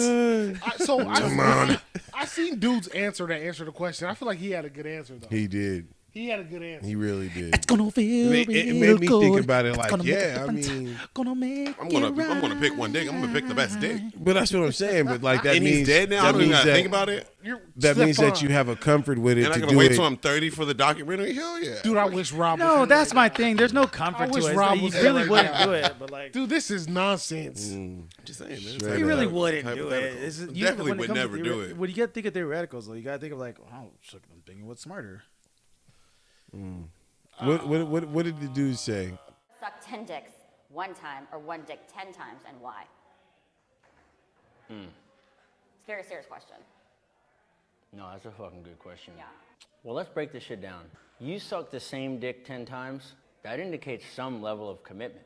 I seen dudes answer the question. I feel like he had a good answer though. He did. He had a good answer. He really did. It's gonna feel It made real me good. think about it It's like, gonna make a yeah, I difference. mean- gonna make I'm it gonna pick one dick. I'm gonna pick the best dick. But that's what I'm saying. But like that And means he's dead now. I that don't even means gotta that think about it. that means that Stefan. you have a comfort with it And I to gotta do wait it. till I'm 30 for the documentary. Hell yeah. Dude, I wish Rob. was No, here that's right my now. thing. There's no comfort I wish to it. Rob You was here really right wouldn't now. do it, but like, Dude, this is nonsense. Just saying, man. Straight you really up. wouldn't do it. Hypothetical. It's- Definitely when it would comes to never do it. When you gotta think of theoreticals, though, you gotta think of like, oh, shit, I'm thinking what's smarter. What did the dude say? Suck 10 dicks one time or one dick 10 times and why? It's a very serious question. No, that's a fucking good question. Yeah. Well, let's break this shit down. You suck the same dick 10 times, that indicates some level of commitment.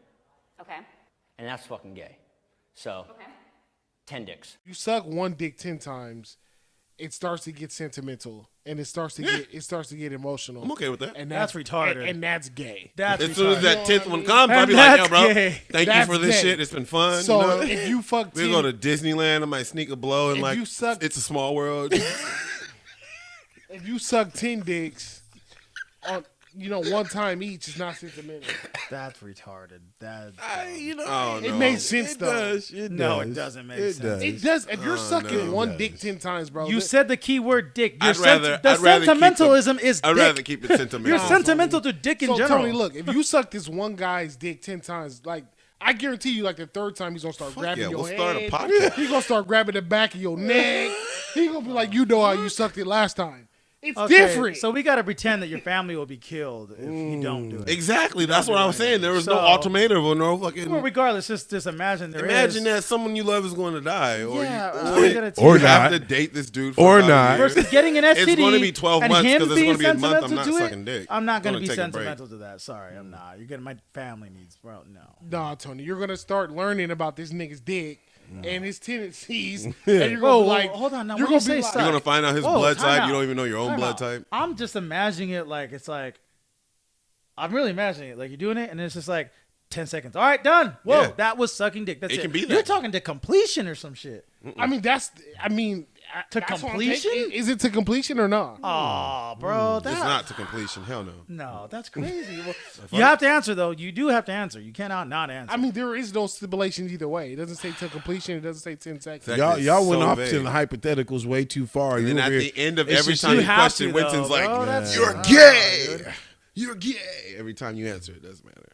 Okay. And that's fucking gay. So, Okay. 10 dicks. You suck one dick 10 times, it starts to get sentimental and it starts to get emotional. I'm okay with that. And That's retarded. And that's gay. That's As soon as retarded. that 10th one comes, I'll And be like, yo, that's bro, gay. thank you That's for this gay. shit. It's been fun. So you know? if you fuck We'll 10, go to Disneyland. I might sneak a blow and If like, you suck- it's a small world. if you suck 10 dicks on one time each, it's not sentimental. That's retarded. That's Oh, It no. made sense It though. does. It No, does. it doesn't make It sense. does. It does. If you're sucking no. one It dick does. 10 times, bro. You said the key word dick. I'd rather the keep the- sentimentalism is I'd dick. rather keep it sentimental. You're sentimental to dick in so general. Tony, look, if you suck this one guy's dick 10 times, like I guarantee you, like the third time he's gonna start grabbing yeah, your we'll head. start a podcast. He's gonna start grabbing the back of your neck. He's gonna be like, you know how you sucked it last time. It's different. So we got to pretend that your family will be killed if you don't do it. Exactly. That's what I was saying. There was no ultimatum or no fucking. Well, regardless, just imagine that someone you love is going to die, or or you have to date this dude, or not. Versus getting an STD. It's going to be 12 months because it's going to be a month. I'm not to sucking dick. I'm not going to be sentimental to that. Sorry, I'm not. You're getting my family needs, bro. No. Nah, Tony, you're going to start learning about this nigga's dick. And his tendencies, and you're gonna be like, hold on, now you're gonna find out his blood type. You don't even know your own blood type. I'm just imagining it like it's like, I'm really imagining it like you're doing it, and it's just like 10 seconds. All right, done. Whoa, that was sucking dick. That's it. Can be that. You're talking to completion or some shit. I mean, to completion? Is it to completion or not? Oh, bro, it's not to completion. Hell no. No, that's crazy. Well, you have to answer though. You do have to answer. You cannot not answer. I mean, there is no stipulation either way. It doesn't say to completion. It doesn't say 10 seconds. Y'all went off to the hypotheticals way too far. And then at the end of every time you question, Winston's like, "You're gay. You're gay." Every time you answer, it doesn't matter.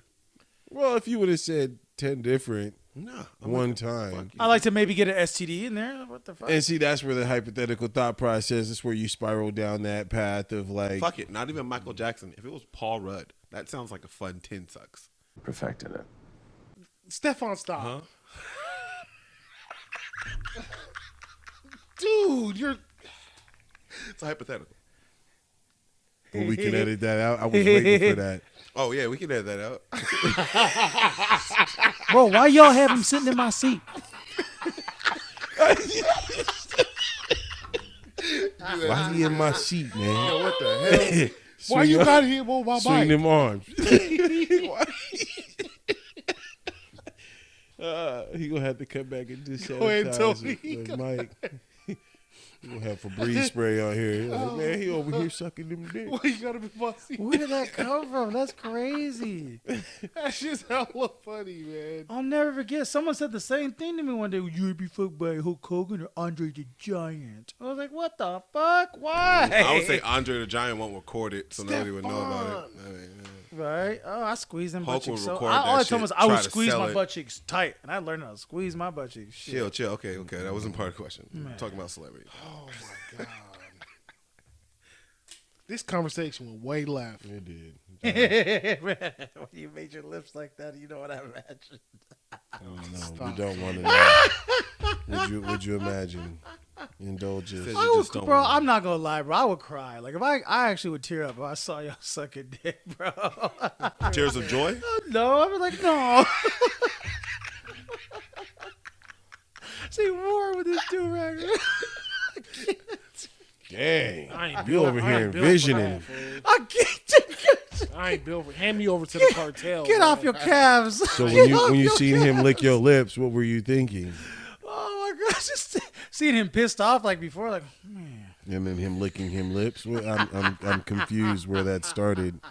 Well, if you would have said 10 different. No, one time. I like to maybe get an STD in there. What the fuck? And see, that's where the hypothetical thought process is, where you spiral down that path of like, fuck it. Not even Michael Jackson. If it was Paul Rudd, that sounds like a fun 10 sucks. Perfected it. Stefan, stop. Huh? Dude, you're. It's a hypothetical. Well, we can edit that out. I was waiting for that. Oh yeah, we can edit that out. Bro, why y'all have him sitting in my seat? Why he in my seat, man? Yo, what the hell? Why you got him on my swing bike? them arms. He gonna have to come back and just sanitize Mike. You gonna have Febreze spray on here. Like, man, he over here sucking them dick. Why you gotta be fussy? Where did that come from? That's crazy. That's just hella funny, man. I'll never forget. Someone said the same thing to me one day. You would be fucked by Hulk Hogan or Andre the Giant. I was like, what the fuck? Why? I would say Andre the Giant won't record it, so nobody would know about it. I mean, right? Oh, I squeezed them butt Hulk cheeks. would record All I that told him was shit, I would try to squeeze sell my it. butt cheeks tight, and I learned how to squeeze my butt cheeks. Shit. Chill. Okay. That wasn't part of the question. I'm talking about celebrity. Oh my god. This conversation went way left. It did. When you made your lips like that, you know what I imagined. No, we don't want to know. Would you imagine? Indulge us. Bro, I'm not gonna lie, bro. I would cry. Like if I actually would tear up if I saw y'all sucking dick, bro. Tears of joy? No, I was like, no. See, war with this do-rag. Dang, you over here envisioning. I can't. I ain't built for. Hand me over to the cartel. Get off your calves. So when you seen him lick your lips, what were you thinking? Oh my gosh, just seeing him pissed off like before, like man. And then him licking him lips. I'm confused where that started.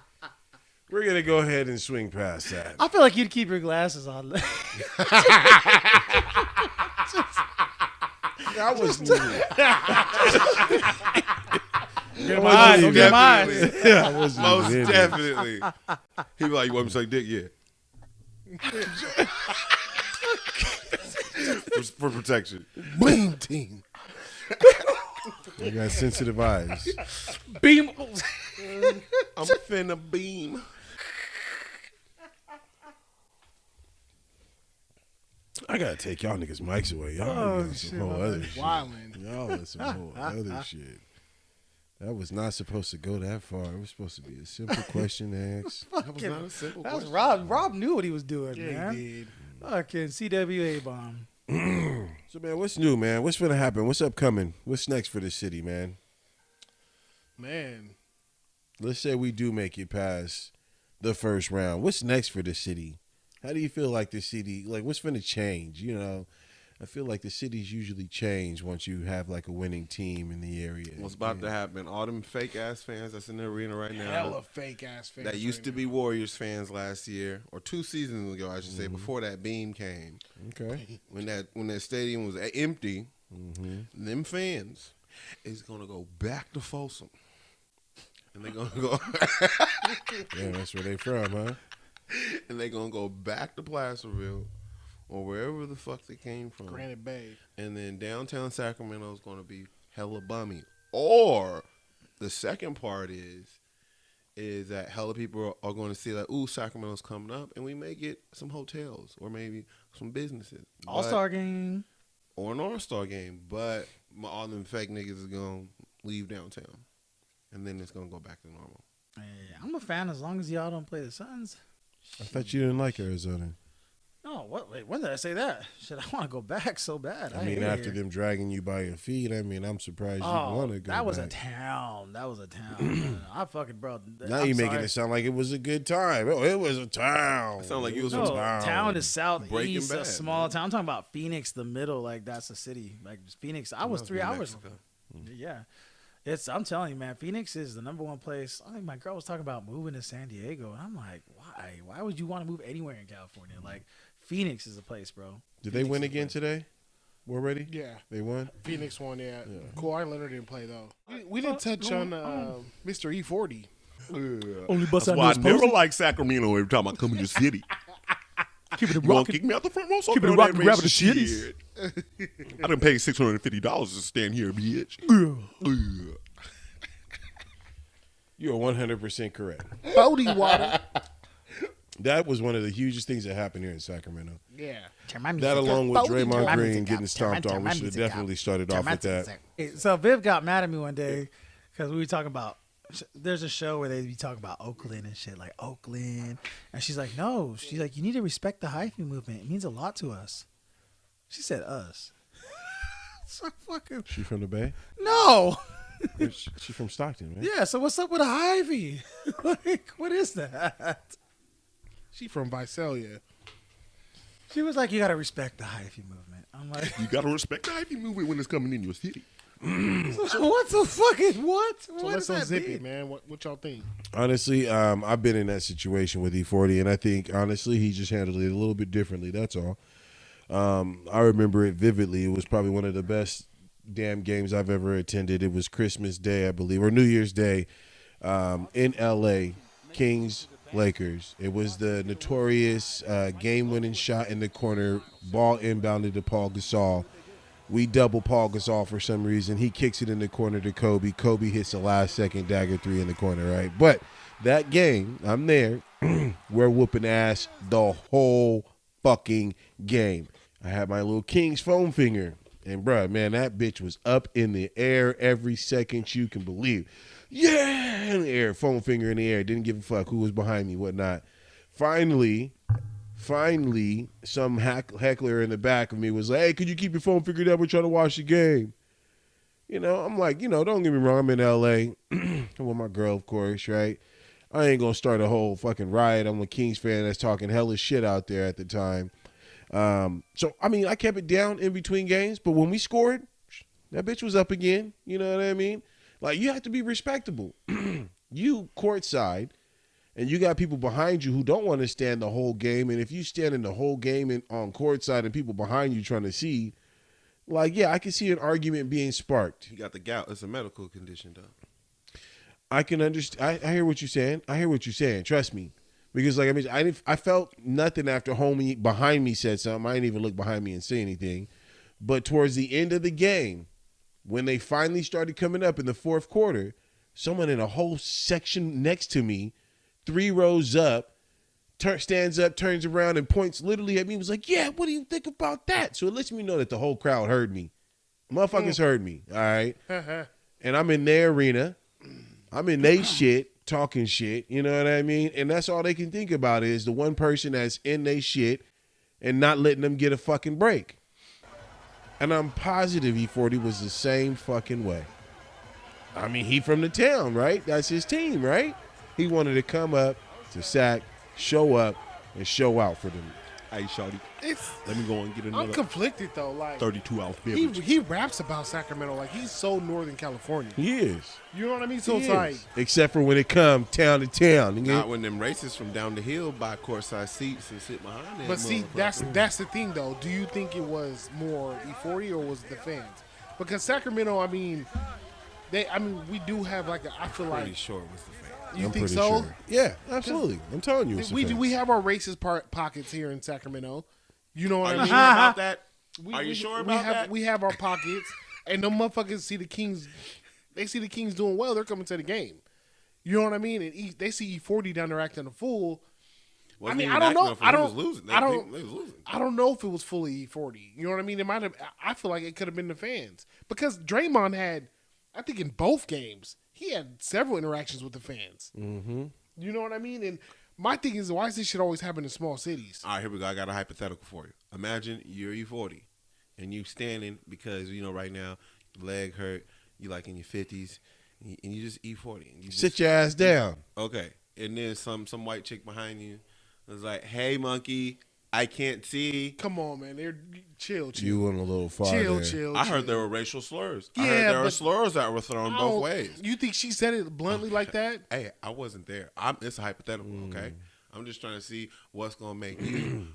We're gonna go ahead and swing past that. I feel like you'd keep your glasses on. That was Get my eyes. Get my eyes. Yeah, most definitely. He be like, "You want me to suck dick?" Yeah. for protection. Boom team. I got sensitive eyes. Beam. I'm finna beam. I gotta take y'all niggas mics away. Y'all on some whole other shit. Wildin'. Y'all on some whole other shit. That was not supposed to go that far. It was supposed to be a simple question to ask. That was not a simple That was question. Rob knew what he was doing, Yeah, man. he did. Fucking CWA bomb. So, man, what's new, man? What's gonna happen? What's upcoming? What's next for the city, man? Man, Let's say we do make it past the first round. What's next for the city? How do you feel like the city, like what's going to change? You know, I feel like the cities usually change once you have like a winning team in the area. What's about to happen? All them fake ass fans that's in the arena right now. hella fake ass fans. That used to be Warriors fans last year, or 2 seasons ago, I should say, before that beam came. Okay. When that stadium was empty, them fans is gonna go back to Folsom, and they're gonna go. Yeah, that's where they from, huh? And they're gonna go back to Placerville, or wherever the fuck they came from. Granite Bay. And then downtown Sacramento is gonna be hella bummy, or the second part is that hella people are going to see that, ooh, Sacramento's coming up, and we may get some hotels or maybe some businesses. All-Star game. Or an All-Star game. But all them fake niggas is going to leave downtown. And then it's going to go back to normal. Hey, I'm a fan as long as y'all don't play the Suns. I thought you didn't like Arizona. No, what? Wait, when did I say that? Shit, I want to go back so bad. I mean, after them dragging you by your feet, I mean, I'm surprised you want to go that was back. a town. That was a town. I fucking, bro. Now you're making it sound like it was a good time. Oh, it was a town. It sounded like it was no, a town. Town is southeast, Bad, a small town. I'm talking about Phoenix, the middle. Like, that's a city. Like, Phoenix, I was 3 hours. Yeah. I'm telling you, man, Phoenix is the number one place. I think my girl was talking about moving to San Diego. And I'm like, why? Why would you want to move anywhere in California? Like, Phoenix is the place, bro. Did they win again today? Already? Yeah. They won? Phoenix won, yeah. Kawhi Leonard didn't play, though. We didn't touch on Mr. E40. Only bust That's why I never like Sacramento every time I come in your city. Keep it You want to kick me out the front row? So Keep it rockin', grabbing the shitties. I done paid $650 to stand here, bitch. You are 100% correct. Bodie water. That was one of the hugest things that happened here in Sacramento. Yeah. That along with Draymond Green getting stomped on, we should have definitely started off with that. So Viv got mad at me one day because we were talking about, there's a show where they be talking about Oakland and shit, like Oakland. And she's like, no. She's like, you need to respect the hyphy movement. It means a lot to us. She said us. So fucking. She from the Bay? No. She from Stockton, right? Yeah, so what's up with a hyphy? Like, what is that? She from Visalia. She was like, you got to respect the hyphy movement. I'm like, You got to respect the hyphy movement when it's coming in your city. what the fuck is what? So What let's does that unzip mean? it, man. What y'all think? Honestly, I've been in that situation with E40, and I think, honestly, he just handled it a little bit differently. That's all. I remember it vividly. It was probably one of the best damn games I've ever attended. It was Christmas Day, I believe, or New Year's Day in L.A., Kings, Lakers. It was the notorious game-winning shot in the corner, ball inbounded to Paul Gasol. We double Paul Gasol for some reason. He kicks it in the corner to Kobe. Kobe hits the last-second dagger three in the corner, right? But that game, I'm there. We're whooping ass the whole fucking game. I had my little King's foam finger. And, bruh, man, that bitch was up in the air every second you can believe. Yeah, in the air, foam finger in the air. Didn't give a fuck who was behind me, whatnot. Finally, some heckler in the back of me was like, hey, could you keep your foam finger down? We're trying to watch the game. You know, I'm like, don't get me wrong. I'm in L.A. I'm with my girl, of course, right? I ain't going to start a whole fucking riot. I'm a Kings fan that's talking hella shit out there at the time. So, I mean, I kept it down in between games, but when we scored, that bitch was up again. You know what I mean? Like, you have to be respectable. You courtside, and you got people behind you who don't want to stand the whole game, and if you stand in the whole game on courtside and people behind you trying to see, like, yeah, I can see an argument being sparked. You got the gout. It's a medical condition, though. I can understand. I hear what you're saying. Trust me. Because, like, I mean, I felt nothing after homie behind me said something. I didn't even look behind me and say anything. But towards the end of the game, when they finally started coming up in the fourth quarter, someone in a whole section next to me, 3 rows up, stands up, turns around, and points literally at me. Was like, yeah, what do you think about that? So it lets me know that the whole crowd heard me. Motherfuckers heard me, all right? And I'm in their arena. I'm in they shit. Talking shit, you know what I mean? And that's all they can think about is the one person that's in they shit and not letting them get a fucking break. And I'm positive E40 was the same fucking way. I mean, he from the town, right? That's his team, right? He wanted to come up to Sac, show up, and show out for them. Hey, shawty, let me go and get another. I'm conflicted though. Like 32-ounce beverage. He raps about Sacramento like he's so Northern California. He is. You know what I mean? So it's like, except for when it come town to town. Not when them racists from down the hill buy courtside seats and sit behind them. But see, that's the thing though. Do you think it was more E40 or was it the fans? Because Sacramento, I mean, we do have like I feel like. Pretty sure it was the fans. You I'm think pretty so? Sure. Yeah, absolutely. I'm telling you, it's we have our racist pockets here in Sacramento. You know what I mean? Sure about that? Are you sure about that? We have our pockets, and no motherfuckers see the Kings They see the Kings doing well, they're coming to the game. You know what I mean? And they see E40 down there acting a fool. I mean, I don't know. I don't know if it was fully E40. You know what I mean? It might have. I feel like it could have been the fans because Draymond had, I think, in both games, he had several interactions with the fans. Mm-hmm. You know what I mean? And my thing is, why does this shit always happen in small cities? All right, here we go. I got a hypothetical for you. Imagine you're E40 and you standing because right now your leg hurt. You like in your 50s and you just E40. And you Sit your ass down. Okay, and then some white chick behind you was like, "Hey, monkey, I can't see." Come on, man. They're chill. You went a little far Chill. I heard there were racial slurs. Yeah, I heard there were slurs that were thrown both ways. You think she said it bluntly like that? Hey, I wasn't there. It's a hypothetical, okay? I'm just trying to see what's going to make you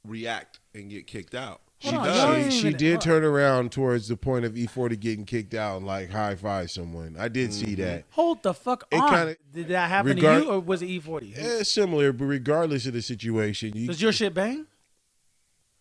react and get kicked out. She did turn around towards the point of E40 getting kicked out and like high five someone. I did see that. Hold the fuck on. Did that happen to you or was it E40? It's similar, but regardless of the situation, does your shit bang?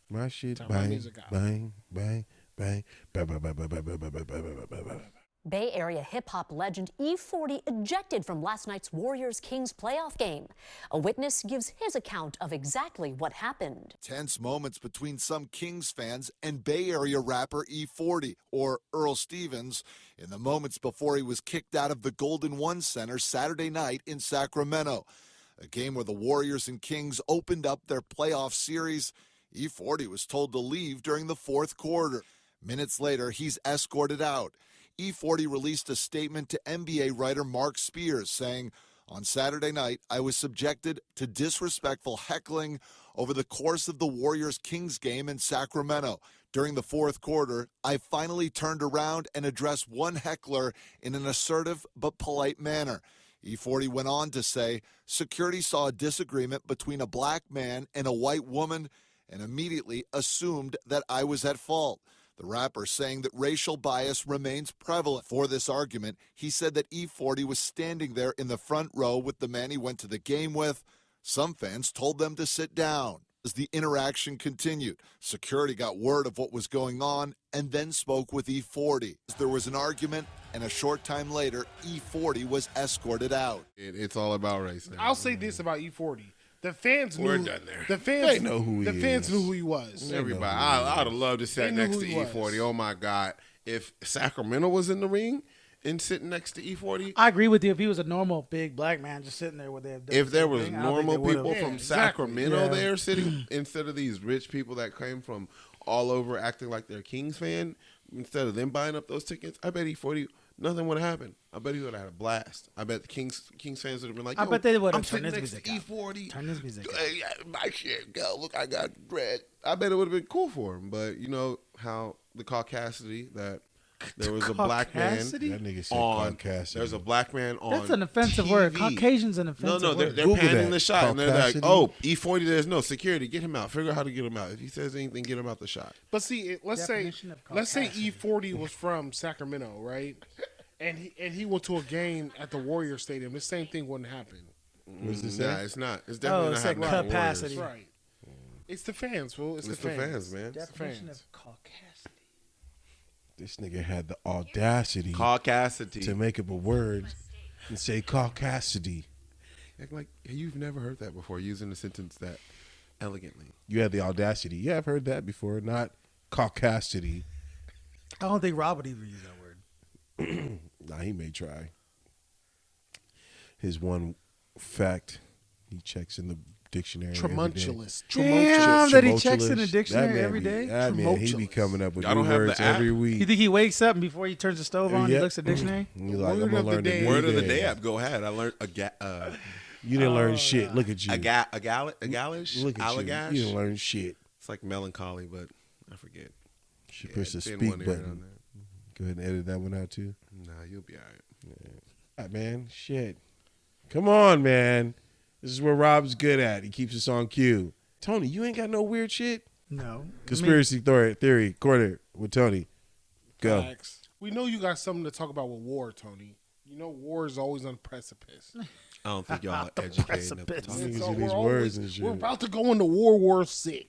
My shit bang, bang, bang, bang, bang, bang, bang, bang, bang, bang, bang, bang, bang, bang. Bay Area hip-hop legend E40 ejected from last night's Warriors-Kings playoff game. A witness gives his account of exactly what happened. Tense moments between some Kings fans and Bay Area rapper E40, or Earl Stevens, in the moments before he was kicked out of the Golden One Center Saturday night in Sacramento. A game where the Warriors and Kings opened up their playoff series. E40 was told to leave during the fourth quarter. Minutes later, he's escorted out. E40 released a statement to NBA writer Mark Spears saying, "On Saturday night, I was subjected to disrespectful heckling over the course of the Warriors-Kings game in Sacramento. During the fourth quarter, I finally turned around and addressed one heckler in an assertive but polite manner." E40 went on to say, "Security saw a disagreement between a black man and a white woman and immediately assumed that I was at fault." The rapper saying that racial bias remains prevalent. For this argument, he said that E40 was standing there in the front row with the man he went to the game with. Some fans told them to sit down. As the interaction continued, security got word of what was going on and then spoke with E40. There was an argument, and a short time later, E40 was escorted out. It's all about race now. I'll say this about E40. The fans knew. We're done there. The fans know who he is. The fans knew who he was. Everybody. I'd have loved to sit next to E40. Oh, my God. If Sacramento was in the ring and sitting next to E40. I agree with you. If he was a normal big black man just sitting there with their. If there was normal people from Sacramento there sitting instead of these rich people that came from all over acting like they're Kings fan, instead of them buying up those tickets, I bet E40, nothing would have happened. I bet he would have had a blast. I bet the Kings fans would have been like, I bet they would have turned his music E40. Turn his music My shit, go. Look, I got bread. I bet it would have been cool for him. But you know how the caucasity that there was a black man That nigga said on. caucasity. There's a black man on. That's an offensive TV. word. Caucasian's an offensive No, word. they're panning the shot. And they're like, Caucasity. oh, E40, there's no security. Get him out. Figure out how to get him out. If he says anything, get him out the shot. But see, let's say E40 was from Sacramento, right? And he went to a game at the Warrior Stadium. The same thing wouldn't happen. Nah, it's not. It's definitely not happening. Capacity. Right. It's the fans, fool. It's the fans, man. Definition of caucasity. This nigga had the audacity Caucasity. to make up a word and say caucasity. Act like you've never heard that before, using the sentence that elegantly. You had the audacity. Yeah, I've heard that before. Not caucasity. I don't think Rob would even use that word. Nah, he may try. His one fact, he checks in the dictionary. Tremunculous. Damn, that he checks in the dictionary every day. That man, he be coming up with Y'all new don't have words the app? every week. You think he wakes up and before he turns the stove on, he looks at the dictionary? He's like, I'm gonna learn the Word of the day app. Go ahead. I learned You didn't learn shit. Look at you. a gallish. Look at Allagash? you. You didn't learn shit. It's like melancholy, but I forget. Should push the it's in speak one ear button. on there. Go ahead and edit that one out too. Nah, you'll be all right. All right, man. Shit. Come on, man. This is where Rob's good at. He keeps us on cue. Tony, you ain't got no weird shit? No. Conspiracy theory corner with Tony. Go. Facts. We know you got something to talk about with war, Tony. You know war is always on the precipice. I don't think y'all are educated enough to talk. So these words and shit. we're about to go into World War VI.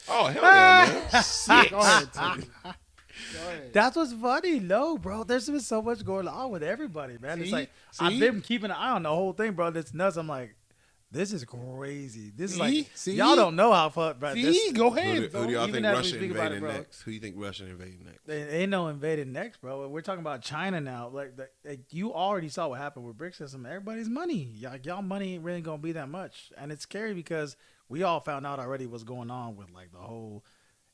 Oh, hell yeah, man. Go ahead, Tony. That's what's funny. No, bro. There's been so much going on with everybody, man. It's like I've been keeping an eye on the whole thing, bro. It's nuts. I'm like, this is crazy. This is like y'all don't know how fun, bro. Go ahead. Who do y'all think Russia invading next? Who do you think Russia invading next? There ain't no invading next, bro. We're talking about China now. Like you already saw what happened with BRICS system. Everybody's money. Y'all money ain't really gonna be that much, and it's scary because we all found out already what's going on with like the whole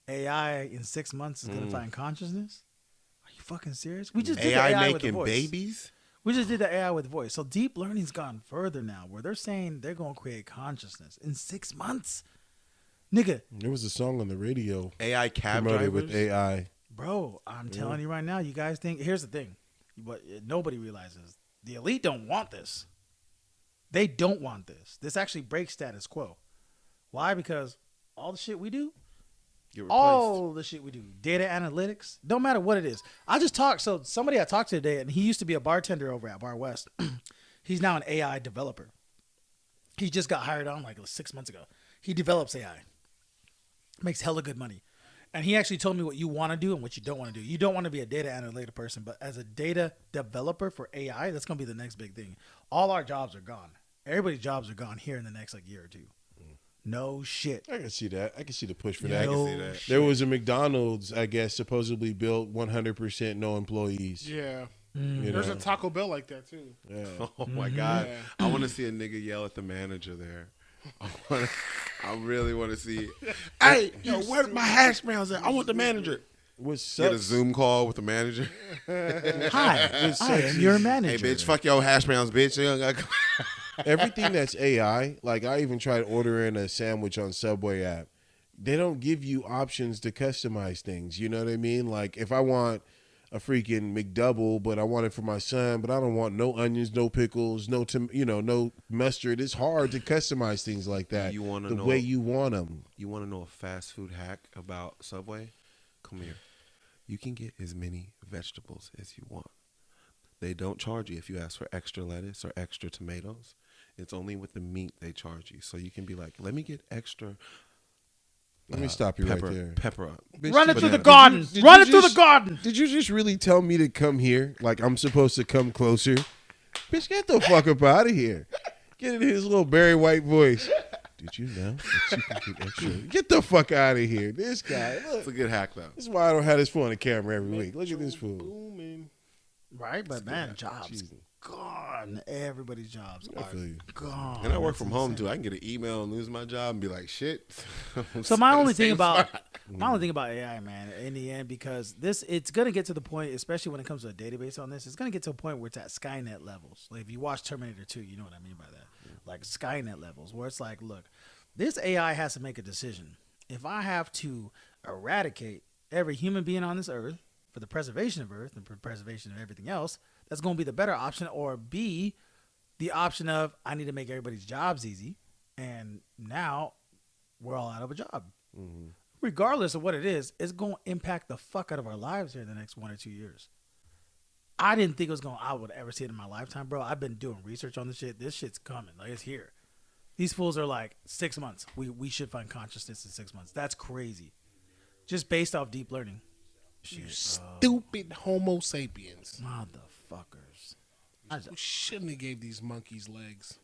AI in 6 months is gonna find consciousness. Are you fucking serious? We just did AI the AI making with the voice. babies. We just did the AI with voice. So deep learning's gone further now, where they're saying they're gonna create consciousness in 6 months. Nigga, there was a song on the radio. AI cab promoted drivers with AI. Bro, I'm telling you right now, you guys think. Here's the thing, what nobody realizes: the elite don't want this. They don't want this. This actually breaks status quo. Why? Because all the shit we do. All the shit we do, data analytics, don't matter what it is. I just talked. So somebody I talked to today, and he used to be a bartender over at Bar West. He's now an AI developer. He just got hired on like 6 months ago. He develops AI, makes hella good money, and he actually told me what you want to do and what you don't want to do. You don't want to be a data analytic person, but as a data developer for AI, that's gonna be the next big thing. All our jobs are gone. Everybody's jobs are gone here in the next year or two. No shit. I can see that. I can see the push for that. I can see that. There was a McDonald's, I guess, supposedly built 100% no employees. Yeah. There's a Taco Bell like that too. Yeah. Oh my God. Yeah. I want to see a nigga yell at the manager there. I really want to see. Hey, yo, where's my hash browns at? I want the manager. Get a Zoom call with the manager. Hi, I am your manager. Hey, bitch, fuck your hash browns, bitch. You don't gotta Everything that's AI, like I even tried ordering a sandwich on Subway app. They don't give you options to customize things. You know what I mean? Like if I want a freaking McDouble, but I want it for my son, but I don't want no onions, no pickles, no mustard. It's hard to customize things like that. You want the way you want them. You want to know a fast food hack about Subway? Come here. You can get as many vegetables as you want. They don't charge you if you ask for extra lettuce or extra tomatoes. It's only with the meat they charge you. So you can be like, let me get extra. Let me stop you right there. Pepper up. Run it through the garden. Run it through the garden. Did you just really tell me to come here? Like I'm supposed to come closer? Bitch, get the fuck up out of here. Get in his little Barry White voice. Did you know that you can get extra? Get the fuck out of here. This guy. Look. It's a good hack, though. This is why I don't have this phone on camera every week. Look at this fool. Right? But man, jobs gone. Everybody's jobs are gone. And I work from home too. I can get an email and lose my job and be like, shit. So my only thing about AI, man, in the end, because it's gonna get to the point, especially when it comes to a database on this, it's gonna get to a point where it's at Skynet levels. Like if you watch Terminator 2, you know what I mean by that. Like Skynet levels, where it's like, look, this AI has to make a decision. If I have to eradicate every human being on this earth for the preservation of Earth and for preservation of everything else, that's going to be the better option. Or B, the option of I need to make everybody's jobs easy, and now we're all out of a job. Mm-hmm. Regardless of what it is, it's going to impact the fuck out of our lives here in the next 1 or 2 years. I didn't think I would ever see it in my lifetime, bro. I've been doing research on this shit. This shit's coming. Like, it's here. These fools are like 6 months. We should find consciousness in 6 months. That's crazy. Just based off deep learning. You stupid Homo sapiens. Motherfuckers. We shouldn't have gave these monkeys legs.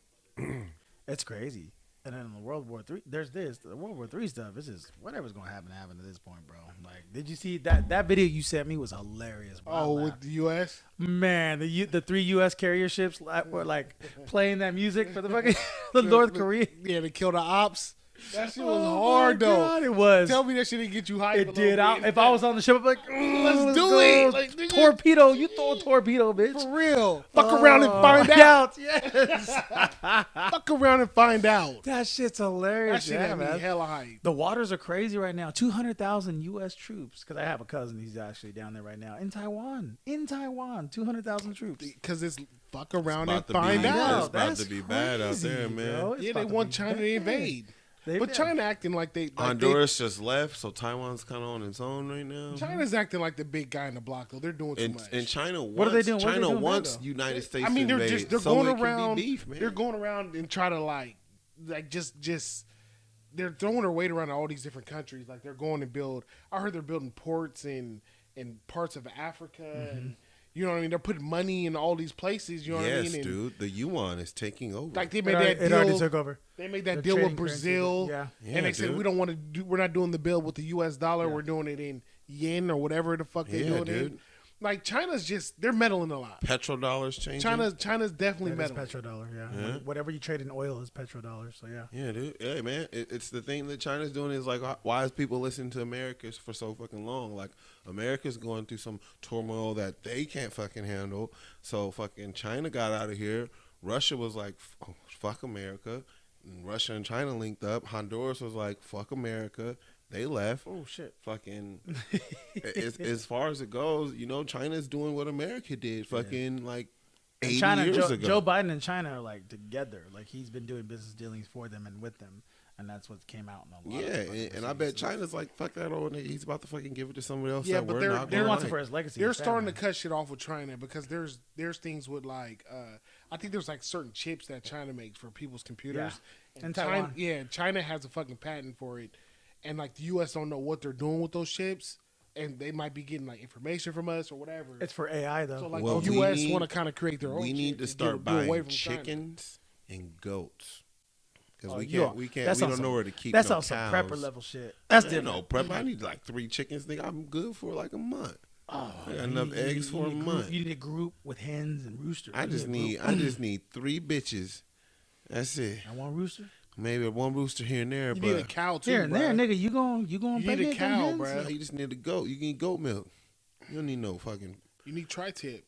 It's crazy. And then in the World War III, there's this. The World War III stuff, it's just whatever's going to happen at this point, bro. Like, did you see that video you sent me was hilarious, bro. Oh, with the U.S.? Man, the 3 U.S. carrier ships were, like, playing that music for the fucking the North Korea. Yeah, to kill the ops. That shit was hard, though. God, it was. Tell me that shit didn't get you hyped. It did. If I was on the ship, I'd be like, let's do it. Like, torpedo. You throw a torpedo, bitch. For real. Fuck around and find out. Yes. Fuck around and find out. That shit's hilarious. That shit had me hella hype. The waters are crazy right now. 200,000 U.S. troops. Because I have a cousin. He's actually down there right now. In Taiwan. 200,000 troops. Because it's fuck around and find out. It's about to be bad out there, man. Yeah, they want China to invade. But China acting like they... Honduras just left, so Taiwan's kind of on its own right now. China's acting like the big guy in the block, though. They're doing too much. And China wants, what are they doing? China wants United States to invade. They're so going around... Beef, man. They're going around and try to, just... They're throwing their weight around all these different countries. Like, they're going to build... I heard they're building ports in in parts of Africa, and you know what I mean. They're putting money in all these places. You know what I mean? Yes, And dude. The yuan is taking over. like they made that deal. It already took over. They made that The deal with trading currency, Brazil, yeah. and they said dude. we don't want to do. We're not doing the bill with the U.S. dollar. We're doing it in yen or whatever the fuck they do it in. Like China's just they're meddling a lot. Petrodollars changing. China's definitely That is meddling. petrodollar, yeah. Whatever you trade in oil is petrodollar, so yeah. Yeah, dude. Yeah, man. It's the thing that China's doing is like, why is people listening to America for so fucking long? Like, America's going through some turmoil that they can't fucking handle. So fucking China got out of here. Russia was like, fuck America. And Russia and China linked up. Honduras was like, fuck America. They left. Oh shit! Fucking. as far as it goes, you know, China's doing what America did. Fucking like 80 years ago. Joe Biden and China are like together. Like he's been doing business dealings for them and with them, and that's what came out in a lot. And I bet China's like, fuck that old nigga. He's about to fucking give it to somebody else. Yeah, that but we're not they gonna want it like. for his legacy. They're his starting family. to cut shit off with China because there's things with like I think there's like certain chips that China makes for people's computers. Yeah. And China, Taiwan. China has a fucking patent for it, and like the U.S. don't know what they're doing with those chips, and they might be getting like information from us or whatever. It's for AI though. So like Well, the we U.S. need- want to kind of create their own. We need to shit start and get away buying from China. chickens and goats. Because Oh, we you can't, are- we that's don't on know some- where to keep That's no on some cows. prepper level shit. That's Yeah, different. no prep. I need like 3 chickens. Nigga, I'm good for like a month. Oh, I got enough eggs for a need month. You need a group with hens and roosters. I just need 3 bitches. That's it. I want rooster. Maybe one rooster here and there, You but need a cow too, Here and there, bruh. nigga. You gon' You need a pregnant them cow, hens? bruh. no, you just need a goat. You need goat milk. You don't need no fucking. You need tri-tip.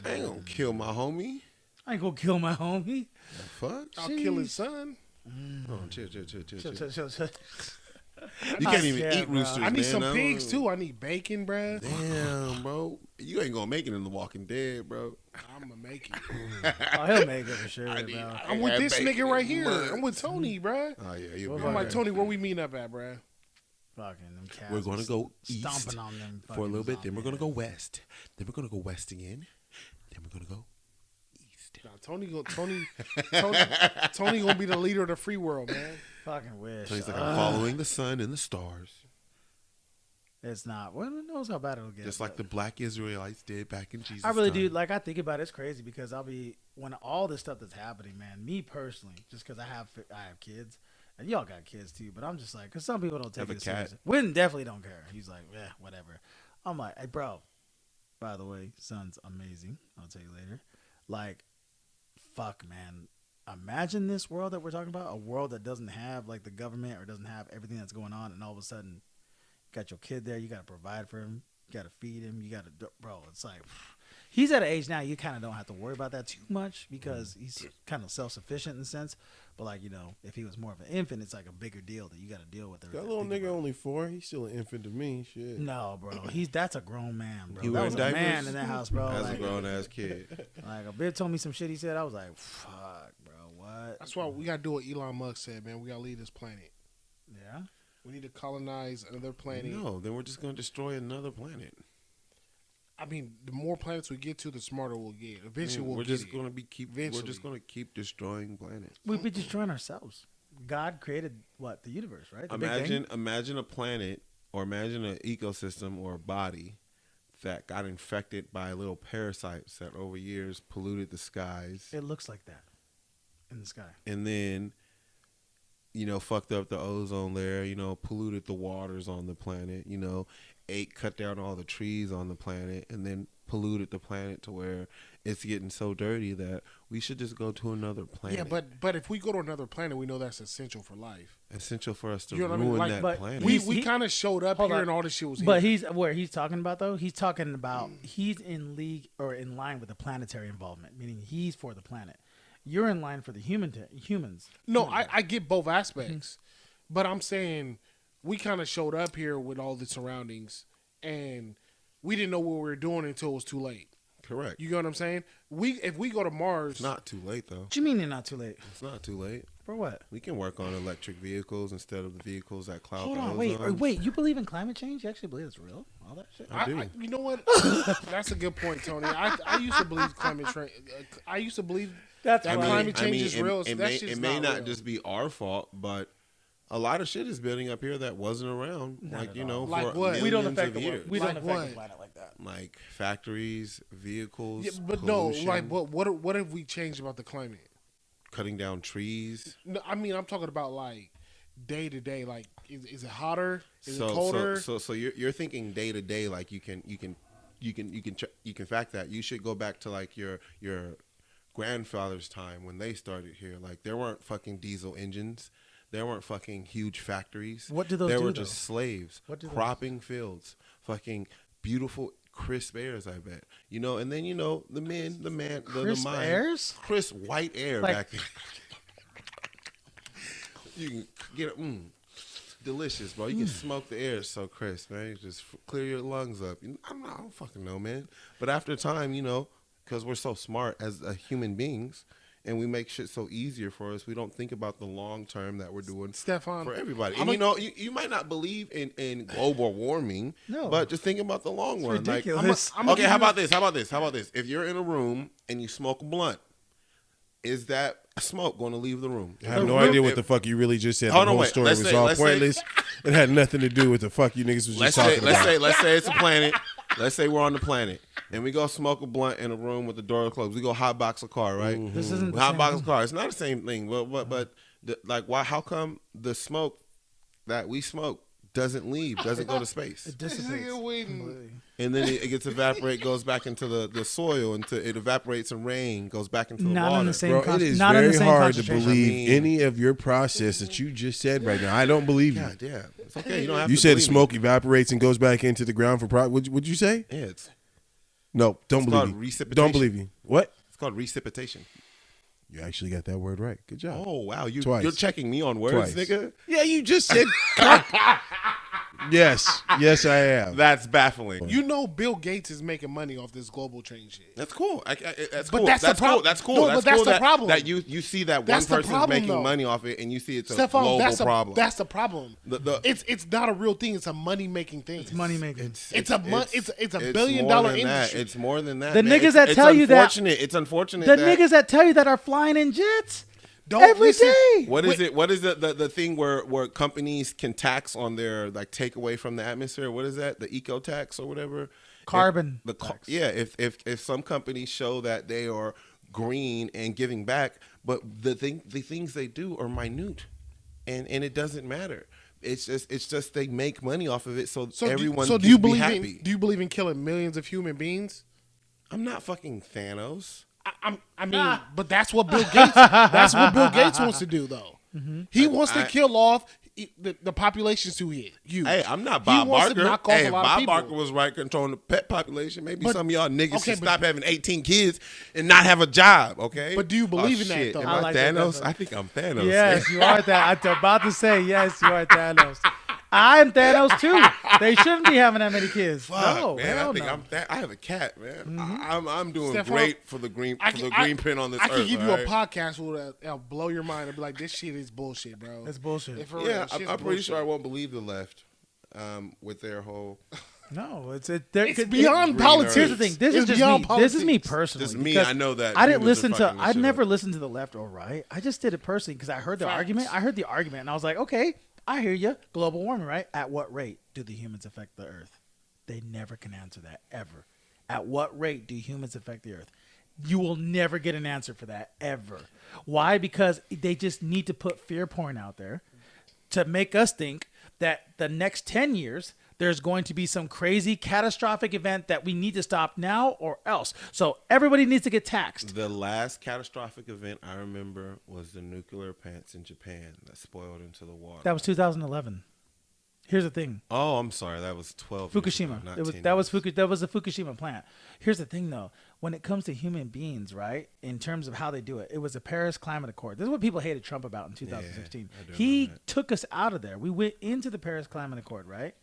I ain't gonna kill my homie. I ain't gonna kill my homie. The fuck? I'll kill his son. Oh, chill. Chill. You can't even scared, eat bro. roosters. I need man. some don't- pigs too. I need bacon, bruh. Damn, bro. You ain't gonna make it in The Walking Dead, bro. I'm gonna make it. Oh, he'll make it for sure, I need- bro. I'm with had this bacon nigga right in here. months. I'm with Tony, bruh. Oh yeah, you'll What be about I'm like right. Tony, where we meet up at, bruh? Fucking them cats. We're gonna go stomping east on them for a little bit. Then we're gonna zombie go west. Then we're gonna go west again. Then we're gonna go east. Nah, Tony gonna be the leader of the free world, man. heads. Fucking wish. Tony's like, I'm following the sun and the stars, It's not. Well, who knows how bad it'll get? just like the black Israelites did back in Jesus' I really time. do. Like, I think about it. It's crazy because when all this stuff that's happening, man, me personally, just because I have kids, and y'all got kids too, but I'm just like, because some people don't take Have a it cat? seriously. Wynn definitely don't care. He's like, yeah, whatever. I'm like, hey, bro, by the way, son's amazing. I'll tell you later. Like, fuck, man. Imagine this world that we're talking about, a world that doesn't have, like, the government or doesn't have everything that's going on, and all of a sudden, you got your kid there, you got to provide for him, you got to feed him, you got to, bro, it's like, he's at an age now you kind of don't have to worry about that too much because he's kind of self-sufficient in a sense, but like, you know, if he was more of an infant, it's like a bigger deal that you got to deal with That everything. little Think nigga about. only 4. He's still an infant to me. Shit. No, bro, that's a grown man, bro. He That wearing was a man diapers? in that house, bro. As Like, a grown ass kid. like a bit told me some shit he said, I was like, fuck, bro, what? That's why we gotta do what Elon Musk said, man. We gotta leave this planet. Yeah. We need to colonize another planet. No, then we're just gonna destroy another planet. I mean, the more planets we get to, the smarter we'll get. Eventually, we'll we're get just it. gonna be We're Eventually. just gonna keep destroying planets. We'd be destroying ourselves. God created what? The universe, right? The big thing? Imagine a planet, or imagine an ecosystem or a body that got infected by little parasites that over years polluted the skies, It looks like that in the sky. and then, you know, fucked up the ozone layer. You know, polluted the waters on the planet. You know, cut down all the trees on the planet, and then polluted the planet to where it's getting so dirty that we should just go to another planet. Yeah, but if we go to another planet, we know that's essential for life. Essential for us to You know what I mean? ruin Like, that but planet. We kind of showed up Hold here on. and all this shit was But here. he's where he's talking about though. He's talking about he's in league or in line with the planetary involvement, meaning he's for the planet. You're in line for the humans. No, I get both aspects, but I'm saying we kind of showed up here with all the surroundings, and we didn't know what we were doing until it was too late. Correct. You get what I'm saying? If we go to Mars, It's not too late though. What you mean it's not too late? It's not too late. For what? We can work on electric vehicles instead of the vehicles that cloud Hold the on, ozone. wait. You believe in climate change? You actually believe it's real? All that shit? I do. you know what? That's a good point, Tony. I used to believe climate change. I used to believe That's that right. climate change is it, real. It that may, shit's it may not real. just be our fault, but A lot of shit is building up here that wasn't around, Like for what? We don't millions affect of years. we don't Like affect what? the planet like that. Like factories, vehicles, Yeah, but pollution, no, like what have we changed about the climate? cutting down trees. No, I mean I'm talking about like day to day. Like is it hotter? Is it colder? So you're thinking day to day, like you can fact that. You should go back to like your grandfather's time when they started here. Like there weren't fucking diesel engines. There weren't fucking huge factories. What do those There do, were though? just slaves. What do those cropping fields, fucking beautiful crisp airs, I bet. And then the Crisp mind. airs? Crisp white air Like- back then. You can get it, delicious, bro. You can smoke the air so crisp, man. You just clear your lungs up. I don't fucking know, man. But after time, because we're so smart as human beings, and we make shit so easier for us, we don't think about the long term that we're doing Stefan, for everybody. And you might not believe in global warming, No. but just think about the long run. ridiculous. Like, how about this? How about this? If you're in a room and you smoke a blunt, is that smoke going to leave the room? I have no idea what the fuck you really just said. Hold The on, whole wait. story Let's was say- all let's say- pointless. It had nothing to do with the fuck you niggas was just talking about. Let's say it's a planet. Let's say we're on the planet, and we go smoke a blunt in a room with the door closed. We go hotbox a car, right? This isn't the Hotbox same a car. It's not the same thing. But why? How come the smoke that we smoke doesn't leave? Doesn't go to space? It dissipates. completely. And then it gets evaporate, goes back into the soil, it evaporates in rain, goes back into the Not water. in the same Bro, con- it is not in the very same hard to concentration. believe any of your process that you just said right now. I don't believe you. God damn, it's okay. You don't have You to said believe smoke evaporates and goes back into the ground for Would you say? me. Yeah, it's No, don't It's believe called you. precipitation. Don't believe you. What? called precipitation. You actually got that word right. Good job. Oh wow, Twice. you're checking me on words, Twice. nigga. Yeah, you just said. Yes, I am. That's baffling. You know Bill Gates is making money off this global train shit. That's cool. That's But cool. that's the That's cool. prob- That's cool. No, That's but that's cool the that, problem. that you see that That's the one person's problem, making though. money off it, and you see it's a Stefan, global problem. That's the problem. The- It's not a real thing. It's a money making thing. It's money making. It's a $1 billion more than industry. That. It's more than that. The man. niggas It's- that it's tell you that- unfortunate. It's unfortunate. The that, niggas that tell you that are flying in jets Don't every listen. day. What is it? What is the thing where companies can tax on their like take away from the atmosphere? What is that? The eco tax or whatever? Carbon tax. Yeah. If some companies show that they are green and giving back, but the things they do are minute, and it doesn't matter. It's just they make money off of it, so everyone. Do you be believe happy. do you believe in killing millions of human beings? I'm not fucking Thanos. I mean, but that's what Bill Gates. That's what Bill Gates wants to do, though. He wants to kill off the population's too huge. Hey, I'm not He Bob wants to Barker. knock off Hey, a lot of Bob people. Barker was right controlling the pet population. Maybe But- some of y'all niggas okay, should but- stop having 18 kids and not have a job, okay? But do you believe in that, shit. though? Am I I like that, Thanos? definitely. I think I'm Thanos. Yes, you are that. I'm about to say yes, you are Thanos. I'm Thanos too. They shouldn't be having that many kids. Fuck, No, man. hell I think no. I have a cat, man. Mm-hmm. I'm doing Stefan, great for the green print on this I earth. could give you all a right? podcast that'll blow your mind and be like, this shit is bullshit, bro. That's bullshit. For Yeah, real, shit's I'm pretty sure I bullshit. won't believe the left with their whole. No, it's beyond politics. Here's the thing. This is It's just beyond me. This is me politics. personally. Just me, because I know that I didn't humans are listen to. fucking this I shit never up. listened to the left or right. I just did it personally because I heard the Facts. argument. I heard the argument, and I was like, okay, I hear you. Global warming, right? At what rate do the humans affect the Earth? They never can answer that ever. At what rate do humans affect the Earth? You will never get an answer for that ever. Why? Because they just need to put fear porn out there to make us think that the next 10 years there's going to be some crazy catastrophic event that we need to stop now or else. So everybody needs to get taxed. The last catastrophic event I remember was the nuclear plants in Japan that spoiled into the water. That was 2011. Here's the thing. Oh, I'm sorry. That was 12 years Fukushima. ago, not It was 10 that was years. that was the Fukushima plant. Here's the thing though. When it comes to human beings, right? In terms of how they do it, it was a Paris Climate Accord. This is what people hated Trump about in 2016. I do He remember that. took us out of there. We went into the Paris Climate Accord, right?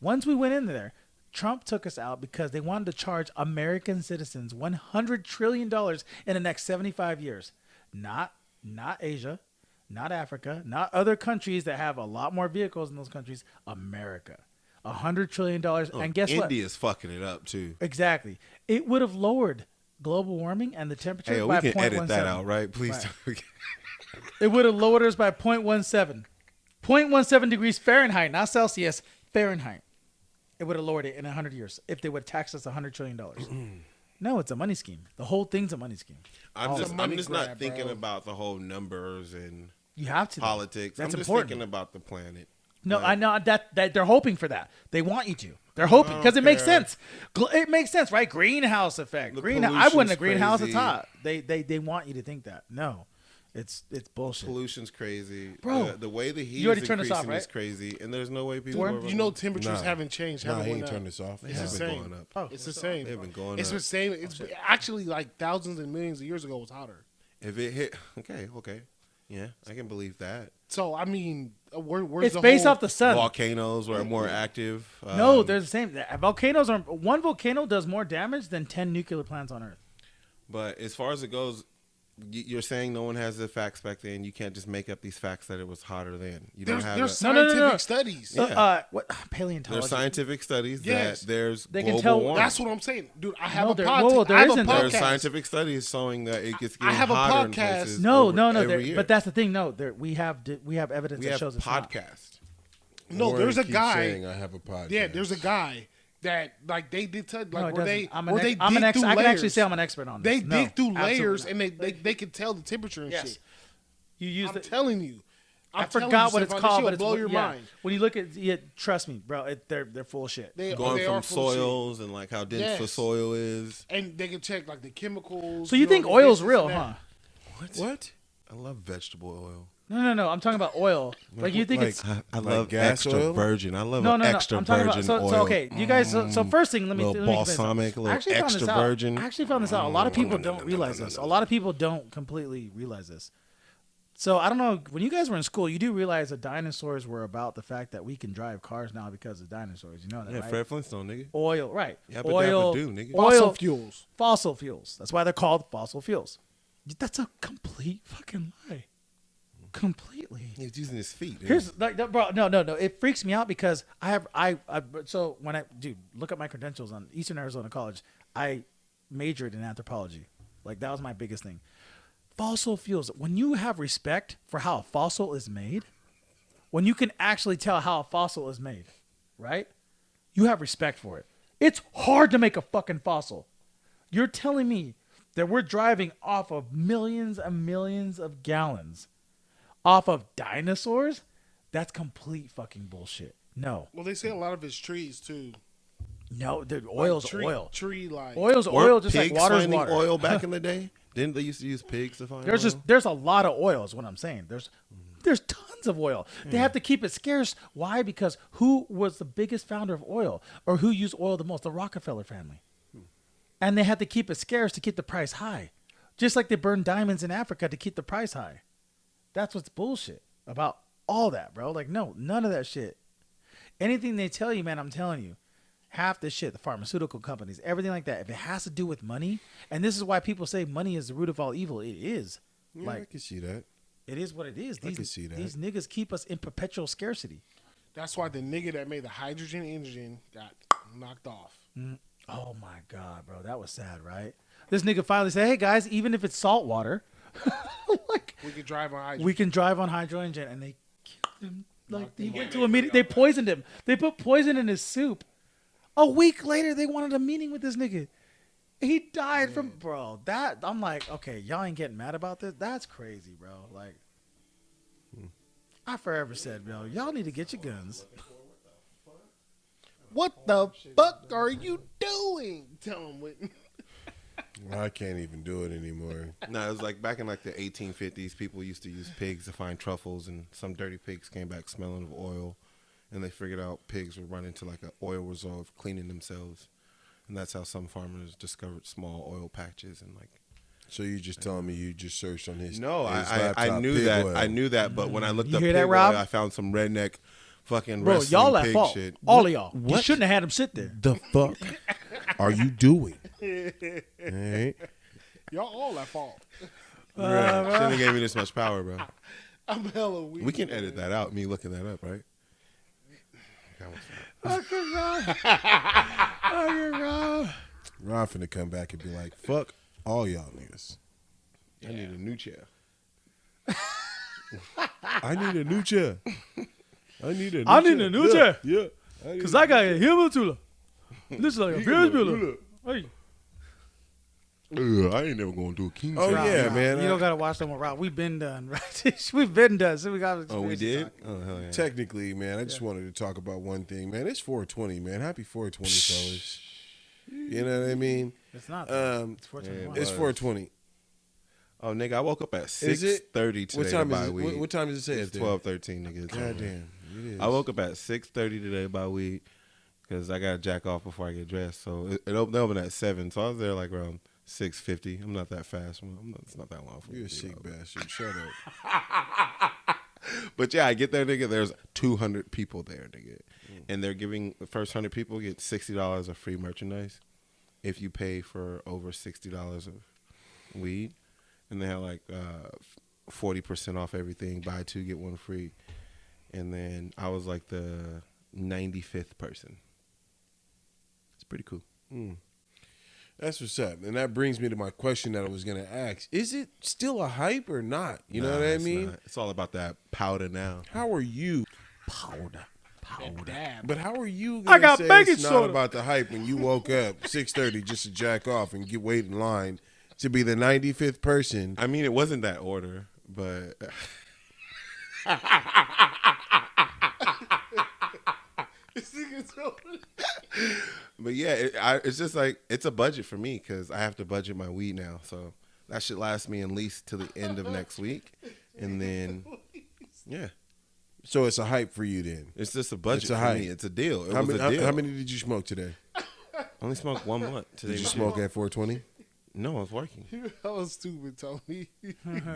Once we went in there, Trump took us out because they wanted to charge American citizens $100 trillion in the next 75 years. Not Asia, not Africa, not other countries that have a lot more vehicles in those countries. America. $100 trillion. And guess what? India's fucking it up too. Exactly. It would have lowered global warming and the temperature Hey, by we can edit that 0.17. out, right? Please. Right. It would have lowered us by 0.17. 0.17 degrees Fahrenheit, not Celsius, Fahrenheit. It would have lowered it in 100 years if they would tax us $100 trillion. No, it's a money scheme. The whole thing's a money scheme. I'm just not thinking about the whole numbers and you have to politics. That's I'm just important. thinking about the planet. No, I know that they're hoping for that. They want you to. They're hoping because it makes sense. It makes sense, right? Greenhouse effect. I wouldn't a greenhouse at top. They want you to think that. No, it's bullshit. Pollution's crazy, bro. The way the heat is increasing is crazy, and there's no way people. You know, temperatures haven't changed. He ain't turned this off. It's the same. It's the same. They've been going up. It's the same. It's actually like thousands and millions of years ago it was hotter. If it hit, okay, yeah, I can believe that. So I mean, where's it's the based whole off the sun. Volcanoes are more active. No, they're the same. Volcanoes are one volcano does more damage than 10 nuclear plants on Earth. But as far as it goes, you're saying no one has the facts back then. You can't just make up these facts that it was hotter then. There's scientific studies. Yeah. What paleontology? There's scientific studies that there's global warming. That's what I'm saying, dude. I have a podcast. There's scientific studies showing that it gets getting hotter in places. No. But that's the thing. No, we have evidence that shows it's not. No, there's a guy. Saying I have a podcast. Yeah, there's a guy that like they did like where they I dig can through layers. actually say I'm an expert on this. They dig through layers and they can tell the temperature and shit. I'm telling you. I forgot what it's called, but it's blow your mind. When you look at it, trust me, bro, they're full of shit. Going from soils and like how dense the soil is, and they can check like the chemicals. So you think oil's real, huh? What? I love vegetable oil. No. I'm talking about oil. Like you think it's? I love extra virgin. I love extra virgin oil. So okay, you guys. So first thing, let me balsamic, a little extra virgin. I actually found this out. A lot of people don't realize this. A lot of people don't completely realize this. So I don't know. When you guys were in school, you do realize that dinosaurs were about the fact that we can drive cars now because of dinosaurs. You know that, right? Fred Flintstone, nigga. Oil, right? Yeah, oil, nigga. Fossil fuels. Fossil fuels. That's why they're called fossil fuels. That's a complete fucking lie. Completely. He's using his feet. Dude. Here's like, bro. No. It freaks me out because so when look at my credentials on Eastern Arizona College. I majored in anthropology. Like that was my biggest thing. Fossil fuels. When you have respect for how a fossil is made, when you can actually tell how a fossil is made, right? You have respect for it. It's hard to make a fucking fossil. You're telling me that we're driving off of millions and millions of gallons off of dinosaurs? That's complete fucking bullshit. No. Well, they say a lot of it's trees too. No, dude, oil's oil. Tree like oil's oil, just like water's finding water. Oil back in the day. Didn't they used to use pigs to find oil? There's a lot of oil is what I'm saying. There's tons of oil. They have to keep it scarce. Why? Because who was the biggest founder of oil or who used oil the most? The Rockefeller family. And they had to keep it scarce to keep the price high. Just like they burned diamonds in Africa to keep the price high. That's what's bullshit about all that, bro. Like, no, none of that shit. Anything they tell you, man, I'm telling you. Half the shit, the pharmaceutical companies, everything like that. If it has to do with money, and this is why people say money is the root of all evil. It is. Yeah, like, I can see that. It is what it is. I can see that. These niggas keep us in perpetual scarcity. That's why the nigga that made the hydrogen engine got knocked off. Oh my God, bro. That was sad, right? This nigga finally said, hey guys, even if it's salt water, like we can drive on hydrogen. We can drive on hydrogen, and they killed him. Like he went to a meeting. They poisoned him. They put poison in his soup. A week later, they wanted a meeting with this nigga. He died from, bro. That I'm like, okay, y'all ain't getting mad about this. That's crazy, bro. Like, I forever said, bro, y'all need to get your guns. What the fuck are you doing? Tell him what. I can't even do it anymore. No, it was like back in like the 1850s. People used to use pigs to find truffles, and some dirty pigs came back smelling of oil. And they figured out pigs would run into like an oil reserve cleaning themselves. And that's how some farmers discovered small oil patches and like. So you just telling me you just searched on his No, his I knew that. oil. I knew that, but when I looked up hear pig that, Rob? oil, I found some redneck fucking bro, wrestling y'all at pig fault. shit. All of y'all. What? You shouldn't have had him sit there. The fuck are you doing? All right. Y'all all at fault. Right. Shouldn't have gave me this much power, bro. I'm hella weak. We can edit that out, me looking that up, right? Ron finna come back and be like, fuck all y'all niggas. I need a new chair. I need a new chair. I need a new chair. Yeah. Because I got a Himmel. This is like a Ferris Hey. I ain't never gonna do a king. Oh size. yeah, man. You don't gotta watch them around. We've been done, right? We've been done. So we got. Oh, we did. Oh hell yeah. Technically, man, I just wanted to talk about one thing, man. It's 420, man. Happy 420, fellas. You know what I mean? It's not. It's 420. It's 420. Oh, nigga, I woke up at 6:30 today. What time to buy is it? weed. What time does it say? It's 12:13, nigga. Goddamn, it is. I woke up at 6:30 today to buy weed because I got to jack off before I get dressed. So they open at 7. So I was there like around 6:50. I'm not that fast. It's not that long for me. You're a sick bastard. Shut up. But yeah, I get there, nigga. There's 200 people there, nigga. And they're giving the first 100 people get $60 of free merchandise if you pay for over $60 of weed. And they have like 40% off everything. Buy 2, get 1 free. And then I was like the 95th person. It's pretty cool. That's what's up. And that brings me to my question that I was going to ask. Is it still a hype or not? You know what I mean? Not. It's all about that powder now. How are you? Powder. But how are you I going got to say baking it's not soda. about the hype when you woke up 6:30 just to jack off and wait in line to be the 95th person? I mean, it wasn't that order, but... But yeah, it's just like, it's a budget for me because I have to budget my weed now. So that should last me at least to the end of next week. And then, yeah. So it's a hype for you then? It's just a budget It's a for hype. me. It's a deal. It How was many, a deal. how many did you smoke today? I only smoked 1 month today. Did you smoke at 420? No, I was working. That was stupid, Tony.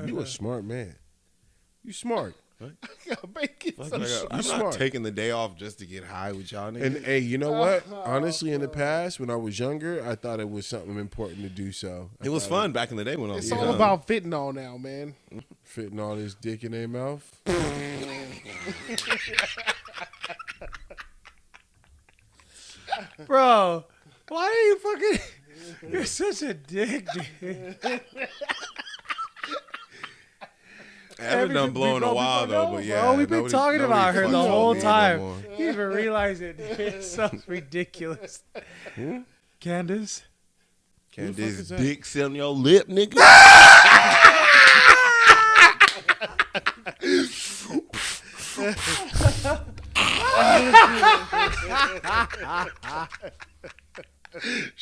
You a smart man. You smart. What? I got bacon. I'm not smart. taking the day off just to get high with y'all niggas. And hey, you know what? Honestly, in the past, when I was younger, I thought it was something important to do so. It was fun back in the day when I was It's all young. about fentanyl now, man. Fitting all this dick in their mouth. Bro, why are you fucking... You're such a dick, dude. I haven't done blow in a while though, but yeah. Bro, we've been talking about her the whole time. No You even realize it. It's so ridiculous. Candace? Candace dick sit on your lip, nigga.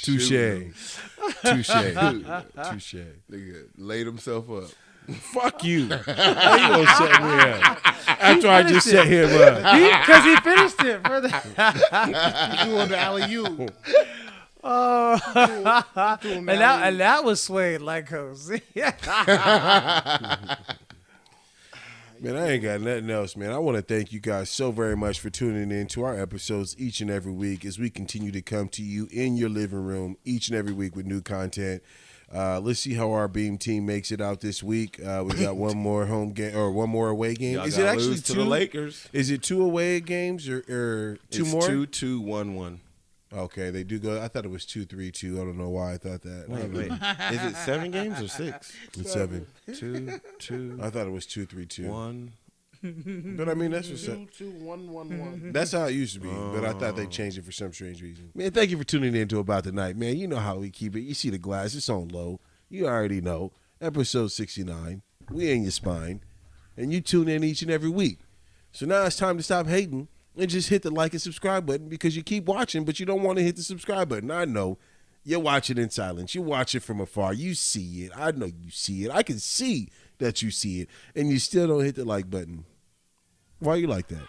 Touche. Touche. Touche. Nigga laid himself up. Fuck you. How you gonna set me up? After I just set him up. Because he finished it. For the Doing the alley-oop. Oh, and that was Suede Lycos. Man, I ain't got nothing else, man. I want to thank you guys so very much for tuning in to our episodes each and every week as we continue to come to you in your living room each and every week with new content. Let's see how our Beam team makes it out this week. We got one more home game or one more away game. Y'all Is it actually lose to the Lakers? Is it 2 away games or 2 more? 2-2-1-1. Okay, they do go. I thought it was 2-3-2. I don't know why I thought that. Wait. Is it 7 games or 6? It's 7. 2-2. I thought it was 2-3-2. 1. But I mean, that's what's up. 2-2-1-1-1. That's how it used to be, but I thought they changed it for some strange reason. Man, thank you for tuning in to About the Night, man. You know how we keep it. You see the glass, it's on low. You already know. Episode 69. We in your spine. And you tune in each and every week. So now it's time to stop hating and just hit the like and subscribe button because you keep watching, but you don't want to hit the subscribe button. I know. You're watching in silence. You watch it from afar. You see it. I know you see it. I can see that you see it. And you still don't hit the like button. Why you like that?